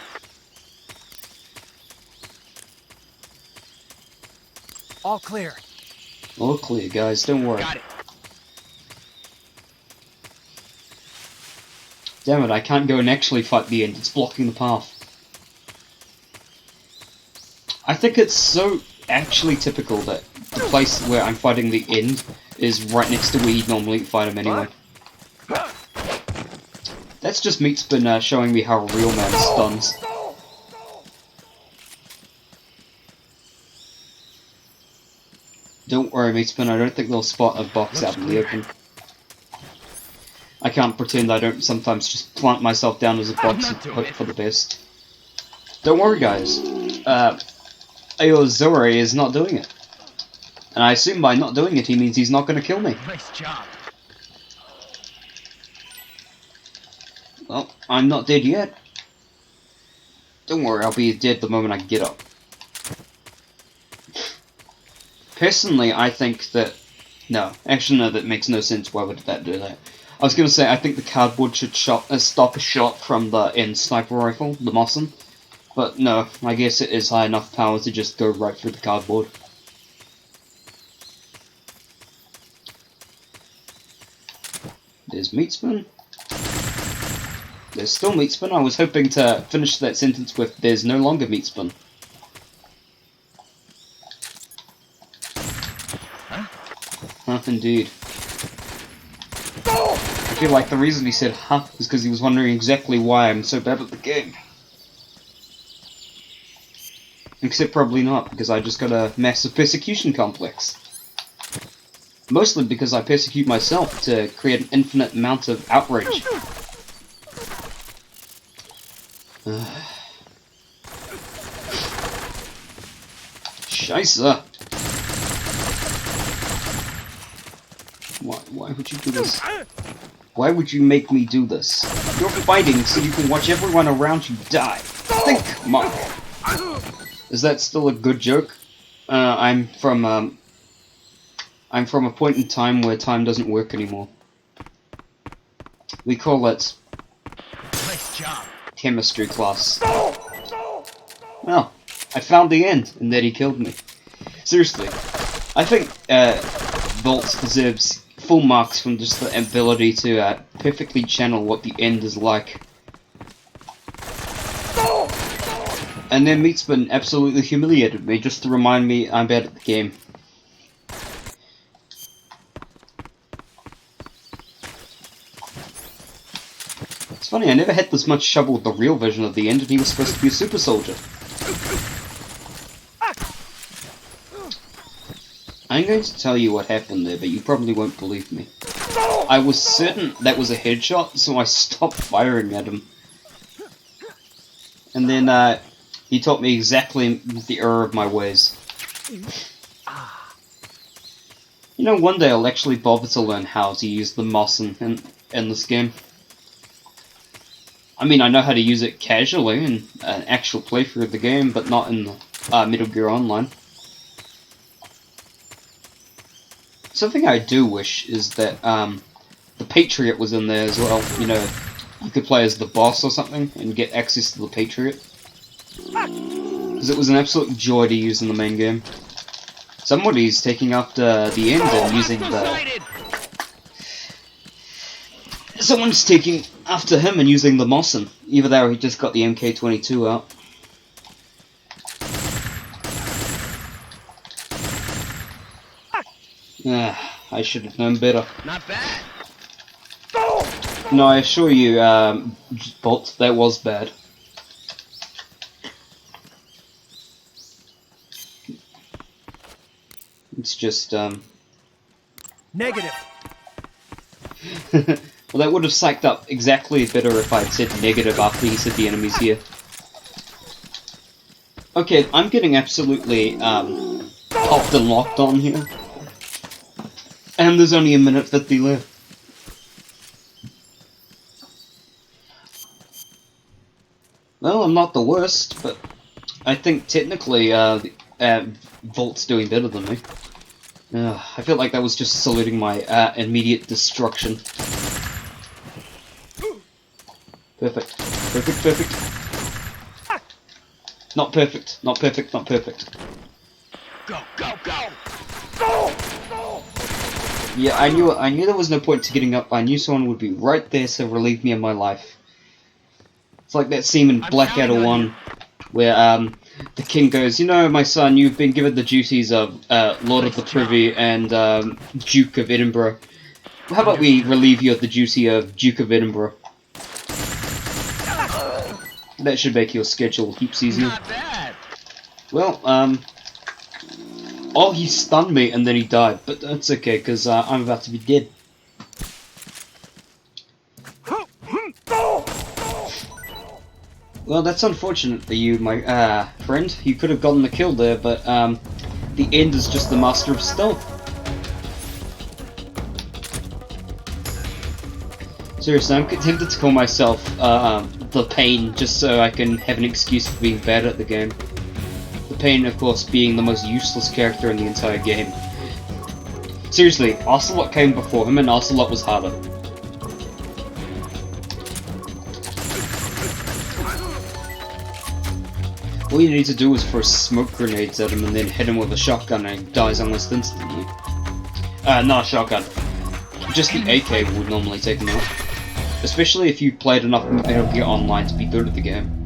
All clear. All clear, guys, don't worry. Got it. Damn it, I can't go and actually fight the end, it's blocking the path. I think it's so actually typical that the place where I'm fighting the end is right next to where you'd normally fight him anyway. That's just Meatspin showing me how a real man stuns. Don't worry, Meatspin, I don't think they'll spot a box out in the open. I can't pretend I don't sometimes just plant myself down as a box and hope for the best. Don't worry, guys. Aozore is not doing it. And I assume by not doing it, he means he's not going to kill me. Nice job. Well, I'm not dead yet. Don't worry, I'll be dead the moment I get up. Personally, I think that... No, actually no, that makes no sense. Why would that do that? I was going to say, I think the cardboard should stop a shot from the end sniper rifle, the Mosin. But no, I guess it is high enough power to just go right through the cardboard. There's Meatspin. There's still Meatspin. I was hoping to finish that sentence with "There's no longer Meatspin." Huh, indeed. I feel like the reason he said "huh" is because he was wondering exactly why I'm so bad at the game. Except probably not, because I just got a massive persecution complex. Mostly because I persecute myself to create an infinite amount of outrage. Scheisse! Why would you do this? Why would you make me do this? You're fighting so you can watch everyone around you die. Think, Mark! Is that still a good joke? I'm from a point in time where time doesn't work anymore. We call it Nice job. chemistry class. Well, I found the end, and then he killed me. Seriously, I think Volt deserves full marks from just the ability to perfectly channel what the end is like. And then Meatspin absolutely humiliated me just to remind me I'm bad at the game. It's funny, I never had this much trouble with the real version of the end, and he was supposed to be a super soldier. I'm going to tell you what happened there, but you probably won't believe me. I was certain that was a headshot, so I stopped firing at him. And then, he taught me exactly the error of my ways. You know, one day I'll actually bother to learn how to use the moss in this game. I mean, I know how to use it casually in an actual playthrough of the game, but not in the Metal Gear Online. Something I do wish is that the Patriot was in there as well. You know, you could play as the boss or something and get access to the Patriot. Because it was an absolute joy to use in the main game. Somebody's taking after the end and using the... Someone's taking after him and using the Mosin. Either that or he just got the MK22 out. I should have known better. Not bad. No, I assure you, Bolt, that was bad. It's just, Negative. well, that would have psyched up exactly better if I had said negative after he said the enemy's here. Okay, I'm getting absolutely, popped and locked on here. And there's only a minute 50 left. Well, I'm not the worst, but I think technically, Volt's doing better than me. I feel like that was just saluting my immediate destruction. Perfect. Perfect, perfect. Not perfect, not perfect, not perfect. Go, go, go! Yeah, I knew there was no point to getting up. I knew someone would be right there to relieve me of my life. It's like that scene in Blackadder 1, where the king goes, "You know, my son, you've been given the duties of Lord of the Privy and Duke of Edinburgh. How about we relieve you of the duty of Duke of Edinburgh? That should make your schedule heaps easier." Not bad. Well, oh, he stunned me and then he died, but that's okay, because I'm about to be dead. Well, that's unfortunate for you, my friend. You could have gotten the kill there, but the end is just the master of stealth. Seriously, I'm tempted to call myself the Pain, just so I can have an excuse for being bad at the game. The Pain, of course, being the most useless character in the entire game. Seriously, Ocelot came before him, and Ocelot was harder. All you need to do is throw smoke grenades at him and then hit him with a shotgun and he dies almost instantly. Not a shotgun. Just the AK would normally take him out. Especially if you've played enough Metal Gear Online to be good at the game.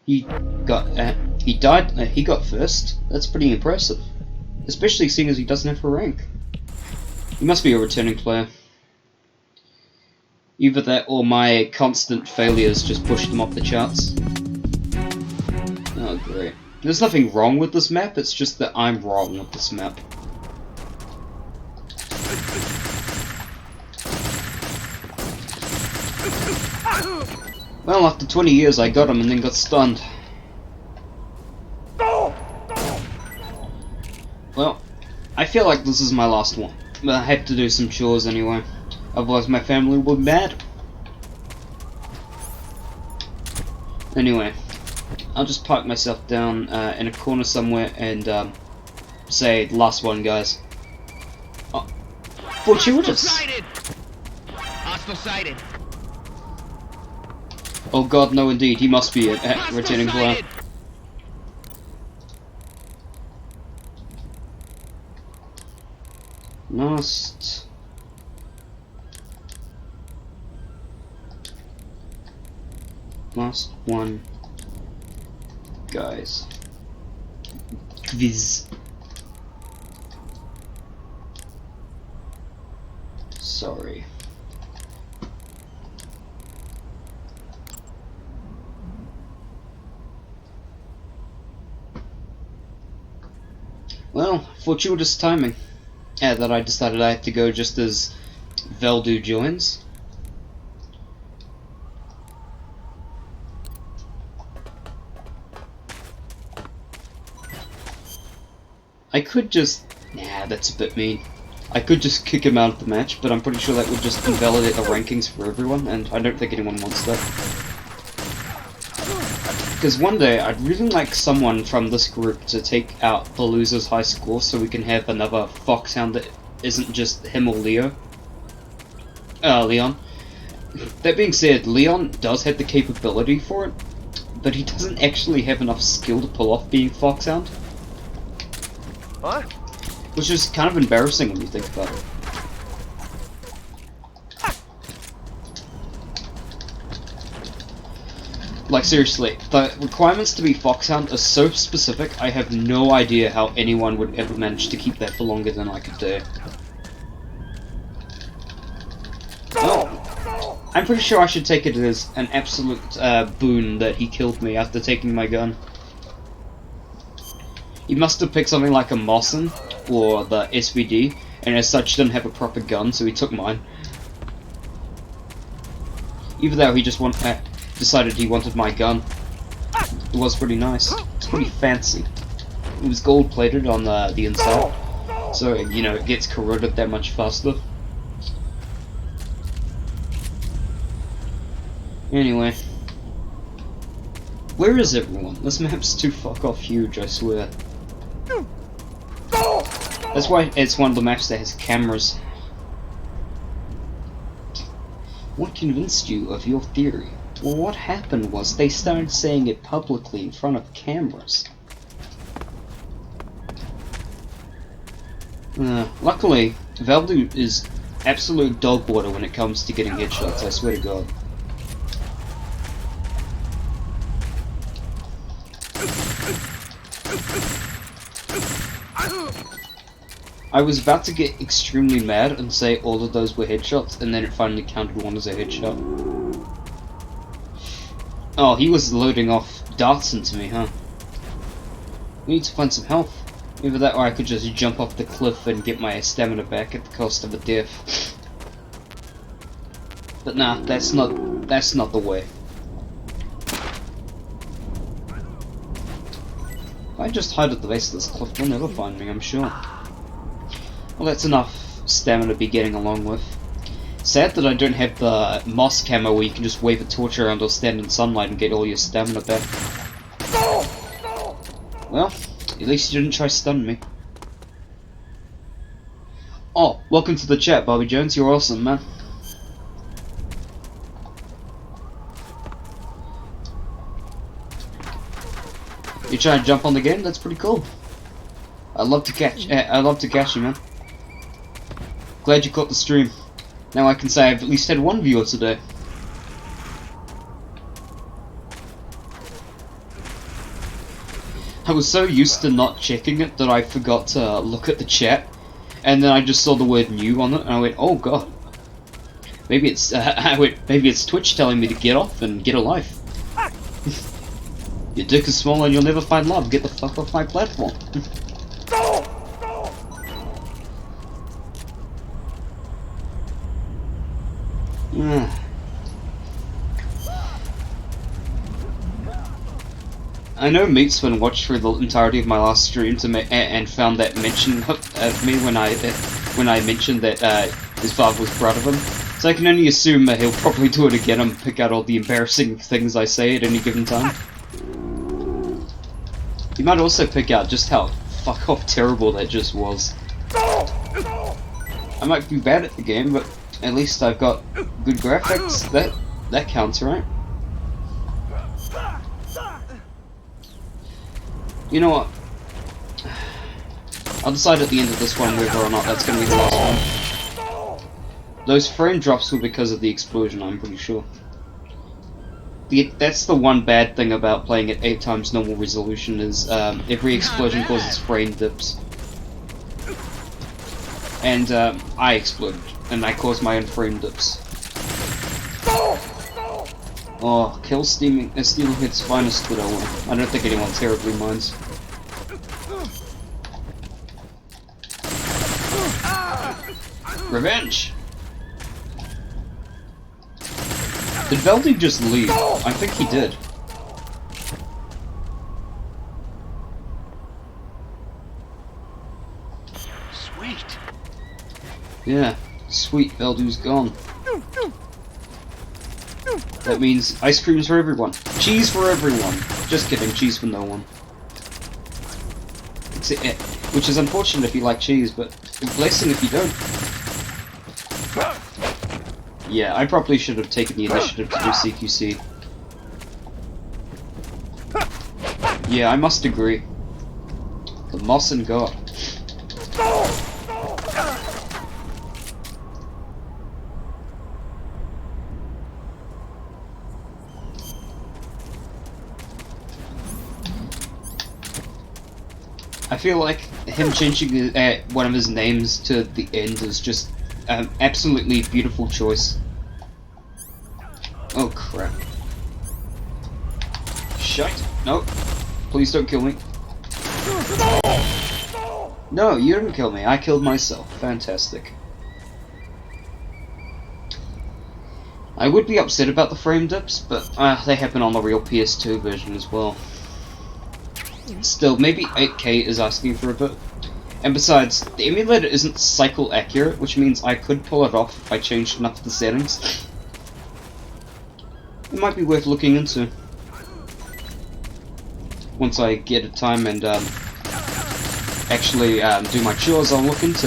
He got first. That's pretty impressive. Especially seeing as he doesn't have a rank. He must be a returning player. Either that or my constant failures just pushed him up the charts. Oh great. There's nothing wrong with this map, it's just that I'm wrong with this map. Well, after 20 years I got him and then got stunned. Well, I feel like this is my last one, but I have to do some chores anyway, otherwise my family will be mad. Anyway, I'll just park myself down in a corner somewhere and say last one, guys. Oh, fortuitous! Hostile sighted. Oh god, no indeed, he must be a returning player. Last one, guys. Quiz. Sorry. Well, fortuitous timing. That I decided I had to go just as Veldu joins. I could just... Nah, that's a bit mean. I could just kick him out of the match, but I'm pretty sure that would just invalidate the rankings for everyone, and I don't think anyone wants that. Because one day, I'd really like someone from this group to take out the loser's high score so we can have another Foxhound that isn't just him or Leon. That being said, Leon does have the capability for it, but he doesn't actually have enough skill to pull off being Foxhound. What? Which is kind of embarrassing when you think about it. Like seriously, the requirements to be Foxhound are so specific, I have no idea how anyone would ever manage to keep that for longer than I could do. Oh, I'm pretty sure I should take it as an absolute boon that he killed me after taking my gun. He must have picked something like a Mosin or the SVD, and as such didn't have a proper gun, so he took mine. Even though he just decided he wanted my gun. It was pretty nice. It's pretty fancy. It was gold plated on the inside, so you know it gets corroded that much faster. Anyway, where is everyone? This map's too fuck off huge, I swear. That's why it's one of the maps that has cameras. What convinced you of your theory? Well, what happened was they started saying it publicly in front of cameras. Luckily, Veldu is absolute dog water when it comes to getting headshots, I swear to god. I was about to get extremely mad and say all of those were headshots, and then it finally counted one as a headshot. Oh, he was loading off darts into me, huh? We need to find some health. Either that or I could just jump off the cliff and get my stamina back at the cost of a death. But nah, that's not the way. If I just hide at the base of this cliff, they'll never find me, I'm sure. Well, that's enough stamina to be getting along with. Sad that I don't have the moss camo where you can just wave a torch around or stand in sunlight and get all your stamina back. Well, at least you didn't try stunning me. Oh, welcome to the chat, Bobby Jones. You're awesome, man. You trying to jump on the game? That's pretty cool. I love to catch you, man. Glad you caught the stream. Now I can say I've at least had one viewer today. I was so used to not checking it that I forgot to look at the chat, and then I just saw the word "new" on it, and I went, "Oh god, maybe it's." Maybe it's Twitch telling me to get off and get a life. Your dick is small and you'll never find love. Get the fuck off my platform. I know Meatsman watched through the entirety of my last stream to and found that mention of me when I mentioned that his father was proud of him. So I can only assume that he'll probably do it again and pick out all the embarrassing things I say at any given time. He might also pick out just how fuck off terrible that just was. I might be bad at the game, but at least I've got good graphics. That counts, right? You know what? I'll decide at the end of this one whether or not that's going to be the last one. Those frame drops were because of the explosion, I'm pretty sure. That's the one bad thing about playing at 8 times normal resolution is every explosion causes frame dips. And I exploded, and I caused my own frame dips. Oh, kill Steelhead's finest widow. I don't think anyone terribly minds. Revenge! Did Veldy just leave? I think he did. Sweet. Yeah, sweet, Veldu's gone. That means ice creams for everyone. Cheese for everyone. Just kidding, cheese for no one. Which is unfortunate if you like cheese, but a blessing if you don't. Yeah, I probably should have taken the initiative to do CQC. Yeah, I must agree. The Moss and God. I feel like him changing one of his names to the end is just an absolutely beautiful choice. Oh crap. Shite. No. Please don't kill me. No, you didn't kill me. I killed myself. Fantastic. I would be upset about the frame dips, but they happen on the real PS2 version as well. Still, maybe 8K is asking for a bit. And besides, the emulator isn't cycle accurate, which means I could pull it off if I changed enough of the settings. It might be worth looking into. Once I get a time and actually do my chores, I'll look into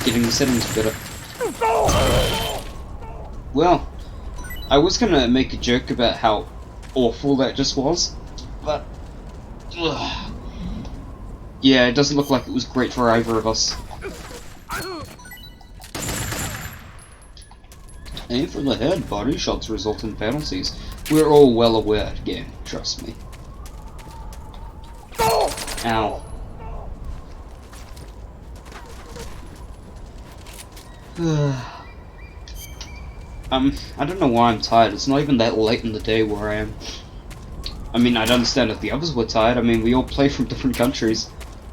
getting the settings better. Well, I was gonna make a joke about how awful that just was, but yeah, it doesn't look like it was great for either of us. Aim for the head, body shots result in penalties. We're all well aware, game, trust me. Ow. I don't know why I'm tired. It's not even that late in the day where I am. I mean, I'd understand if the others were tired. I mean, we all play from different countries.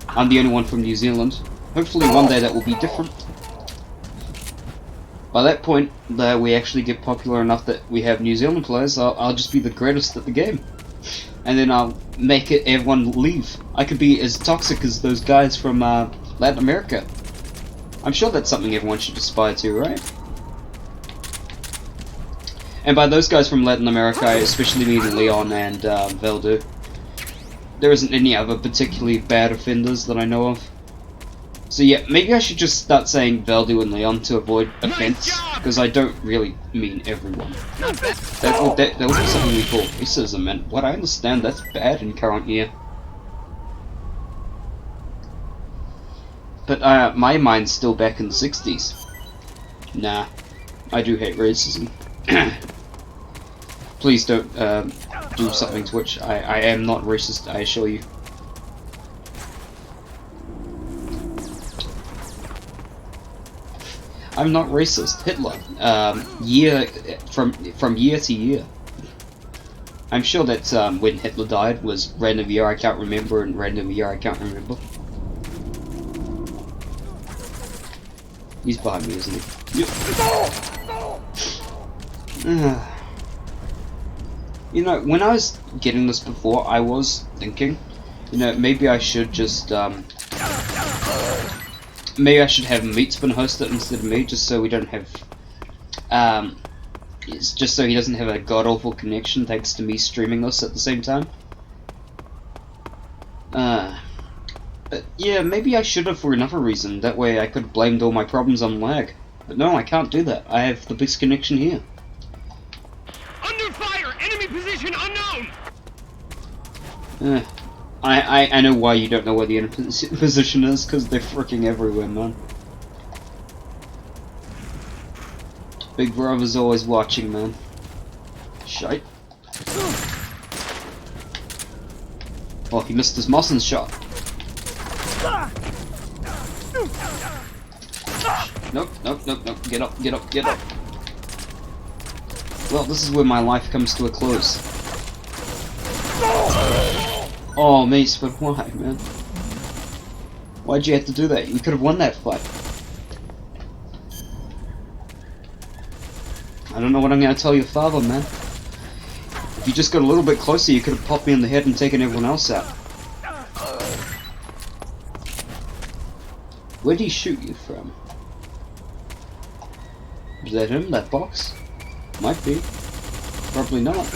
I'm the only one from New Zealand. Hopefully one day that will be different. By that point, that we actually get popular enough that we have New Zealand players, I'll just be the greatest at the game. And then I'll make it everyone leave. I could be as toxic as those guys from Latin America. I'm sure that's something everyone should aspire to, right? And by those guys from Latin America, I especially mean Leon and Veldu. There isn't any other particularly bad offenders that I know of. So yeah, maybe I should just start saying Veldu and Leon to avoid offense, because I don't really mean everyone. That would be something we call racism, and what I understand, that's bad in current year. But my mind's still back in the 60s. Nah, I do hate racism. Please don't do something to which I am not racist, I assure you. I'm not racist. Hitler. From year to year. I'm sure that when Hitler died was random year I can't remember and random year I can't remember. He's behind me, isn't he? Yep. You know, when I was getting this before, I was thinking, you know, maybe I should just maybe I should have Meatspin host it instead of me, just so we don't have it's just so he doesn't have a god-awful connection thanks to me streaming this at the same time. But yeah, maybe I should have for another reason, that way I could have blamed all my problems on lag. But no, I can't do that, I have the best connection here. Under fire! Enemy position unknown! I know why you don't know where the enemy position is, because they're freaking everywhere, man. Big Brother's always watching, man. Shite. Oh, he missed his Mossens shot. Nope, nope, nope, nope. Get up, get up, get up. Well, this is where my life comes to a close. Oh, mates, but why, man? Why'd you have to do that? You could have won that fight. I don't know what I'm gonna tell your father, man. If you just got a little bit closer, you could have popped me in the head and taken everyone else out. Where did he shoot you from? Was that him? That box? Might be. Probably not.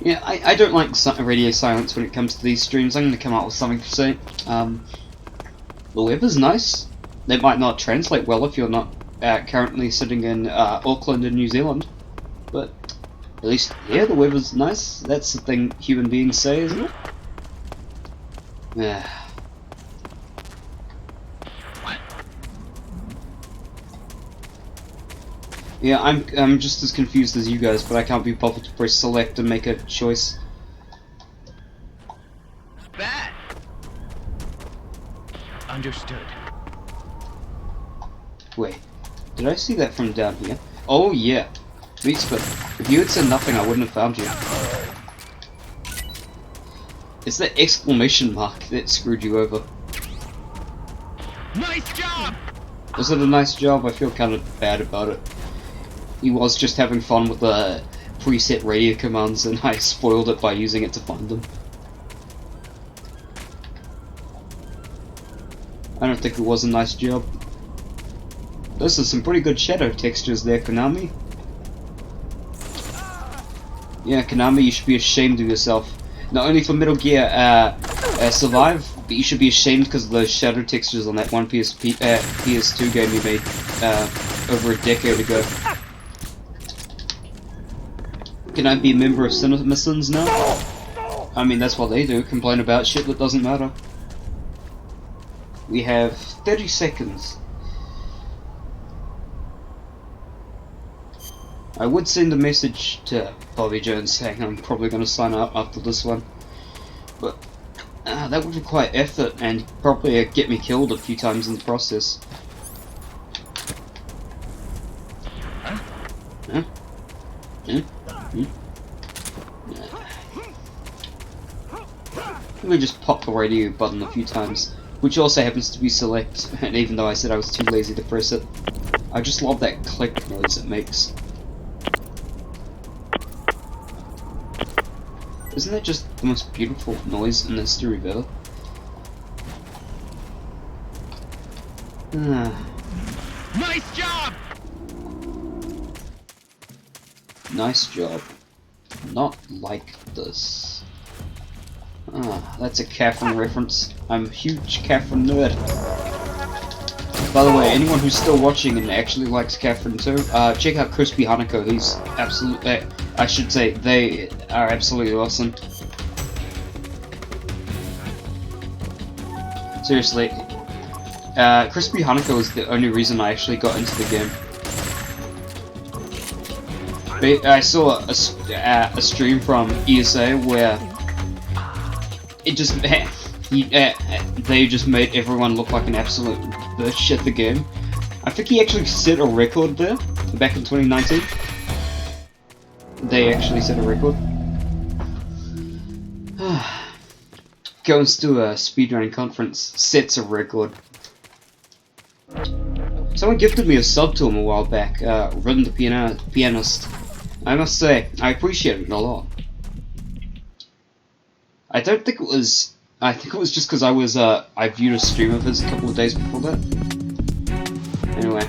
Yeah, I don't like radio silence when it comes to these streams. I'm going to come out with something to say. The weather's nice. It might not translate well if you're not currently sitting in Auckland in New Zealand. But at least, yeah, the weather's nice. That's the thing human beings say, isn't it? Yeah. Yeah, I'm just as confused as you guys, but I can't be bothered to press select and make a choice. Bad. Understood. Wait, did I see that from down here? Oh yeah, Meatspin. If you had said nothing, I wouldn't have found you. It's that exclamation mark that screwed you over. Nice job. Was it a nice job? I feel kind of bad about it. He was just having fun with the preset radio commands and I spoiled it by using it to find them. I don't think it was a nice job. Those are some pretty good shadow textures there, Konami. Yeah, Konami, you should be ashamed of yourself. Not only for Metal Gear Survive, but you should be ashamed because of those shadow textures on that one PS2 game you made over a decade ago. Can I be a member of CinemaSins now? I mean, that's what they do, complain about shit that doesn't matter. We have 30 seconds. I would send a message to Bobby Jones saying I'm probably going to sign up after this one. But that would require effort and probably get me killed a few times in the process. Huh? Huh? Let me just pop the radio button a few times, which also happens to be select, and even though I said I was too lazy to press it, I just love that click noise it makes. Isn't that just the most beautiful noise in the history of Earth? Nice job! Nice job. Not like this. That's a Catherine reference. I'm a huge Catherine nerd. By the way, anyone who's still watching and actually likes Catherine too, check out Crispy Hanako. He's absolutely, I should say, they are absolutely awesome. Seriously, Crispy Hanako is the only reason I actually got into the game. But I saw a stream from ESA where it just they just made everyone look like an absolute bitch at the game. I think he actually set a record there back in 2019. They actually set a record. Goes to a speedrunning conference, sets a record. Someone gifted me a sub to him a while back, Rhythm the Pianist. I must say, I appreciate it a lot. I don't think it was... I think it was just because I viewed a stream of his a couple of days before that. Anyway.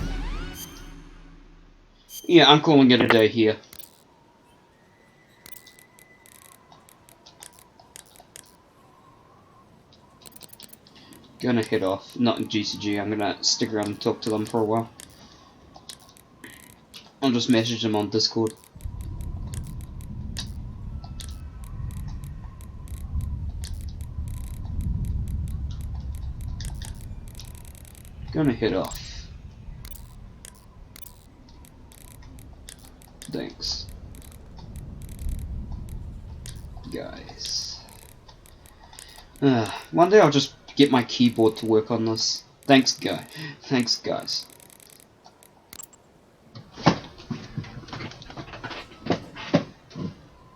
Yeah, I'm calling it a day here. Gonna head off. Not in GCG, I'm gonna stick around and talk to them for a while. I'll just message them on Discord. Gonna head off. Thanks. Guys. One day I'll just get my keyboard to work on this. Thanks, guys.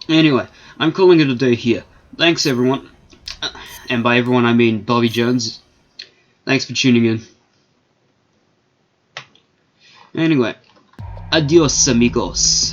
Anyway, I'm calling it a day here. Thanks, everyone. And by everyone, I mean Bobby Jones. Thanks for tuning in. Anyway, adios, amigos.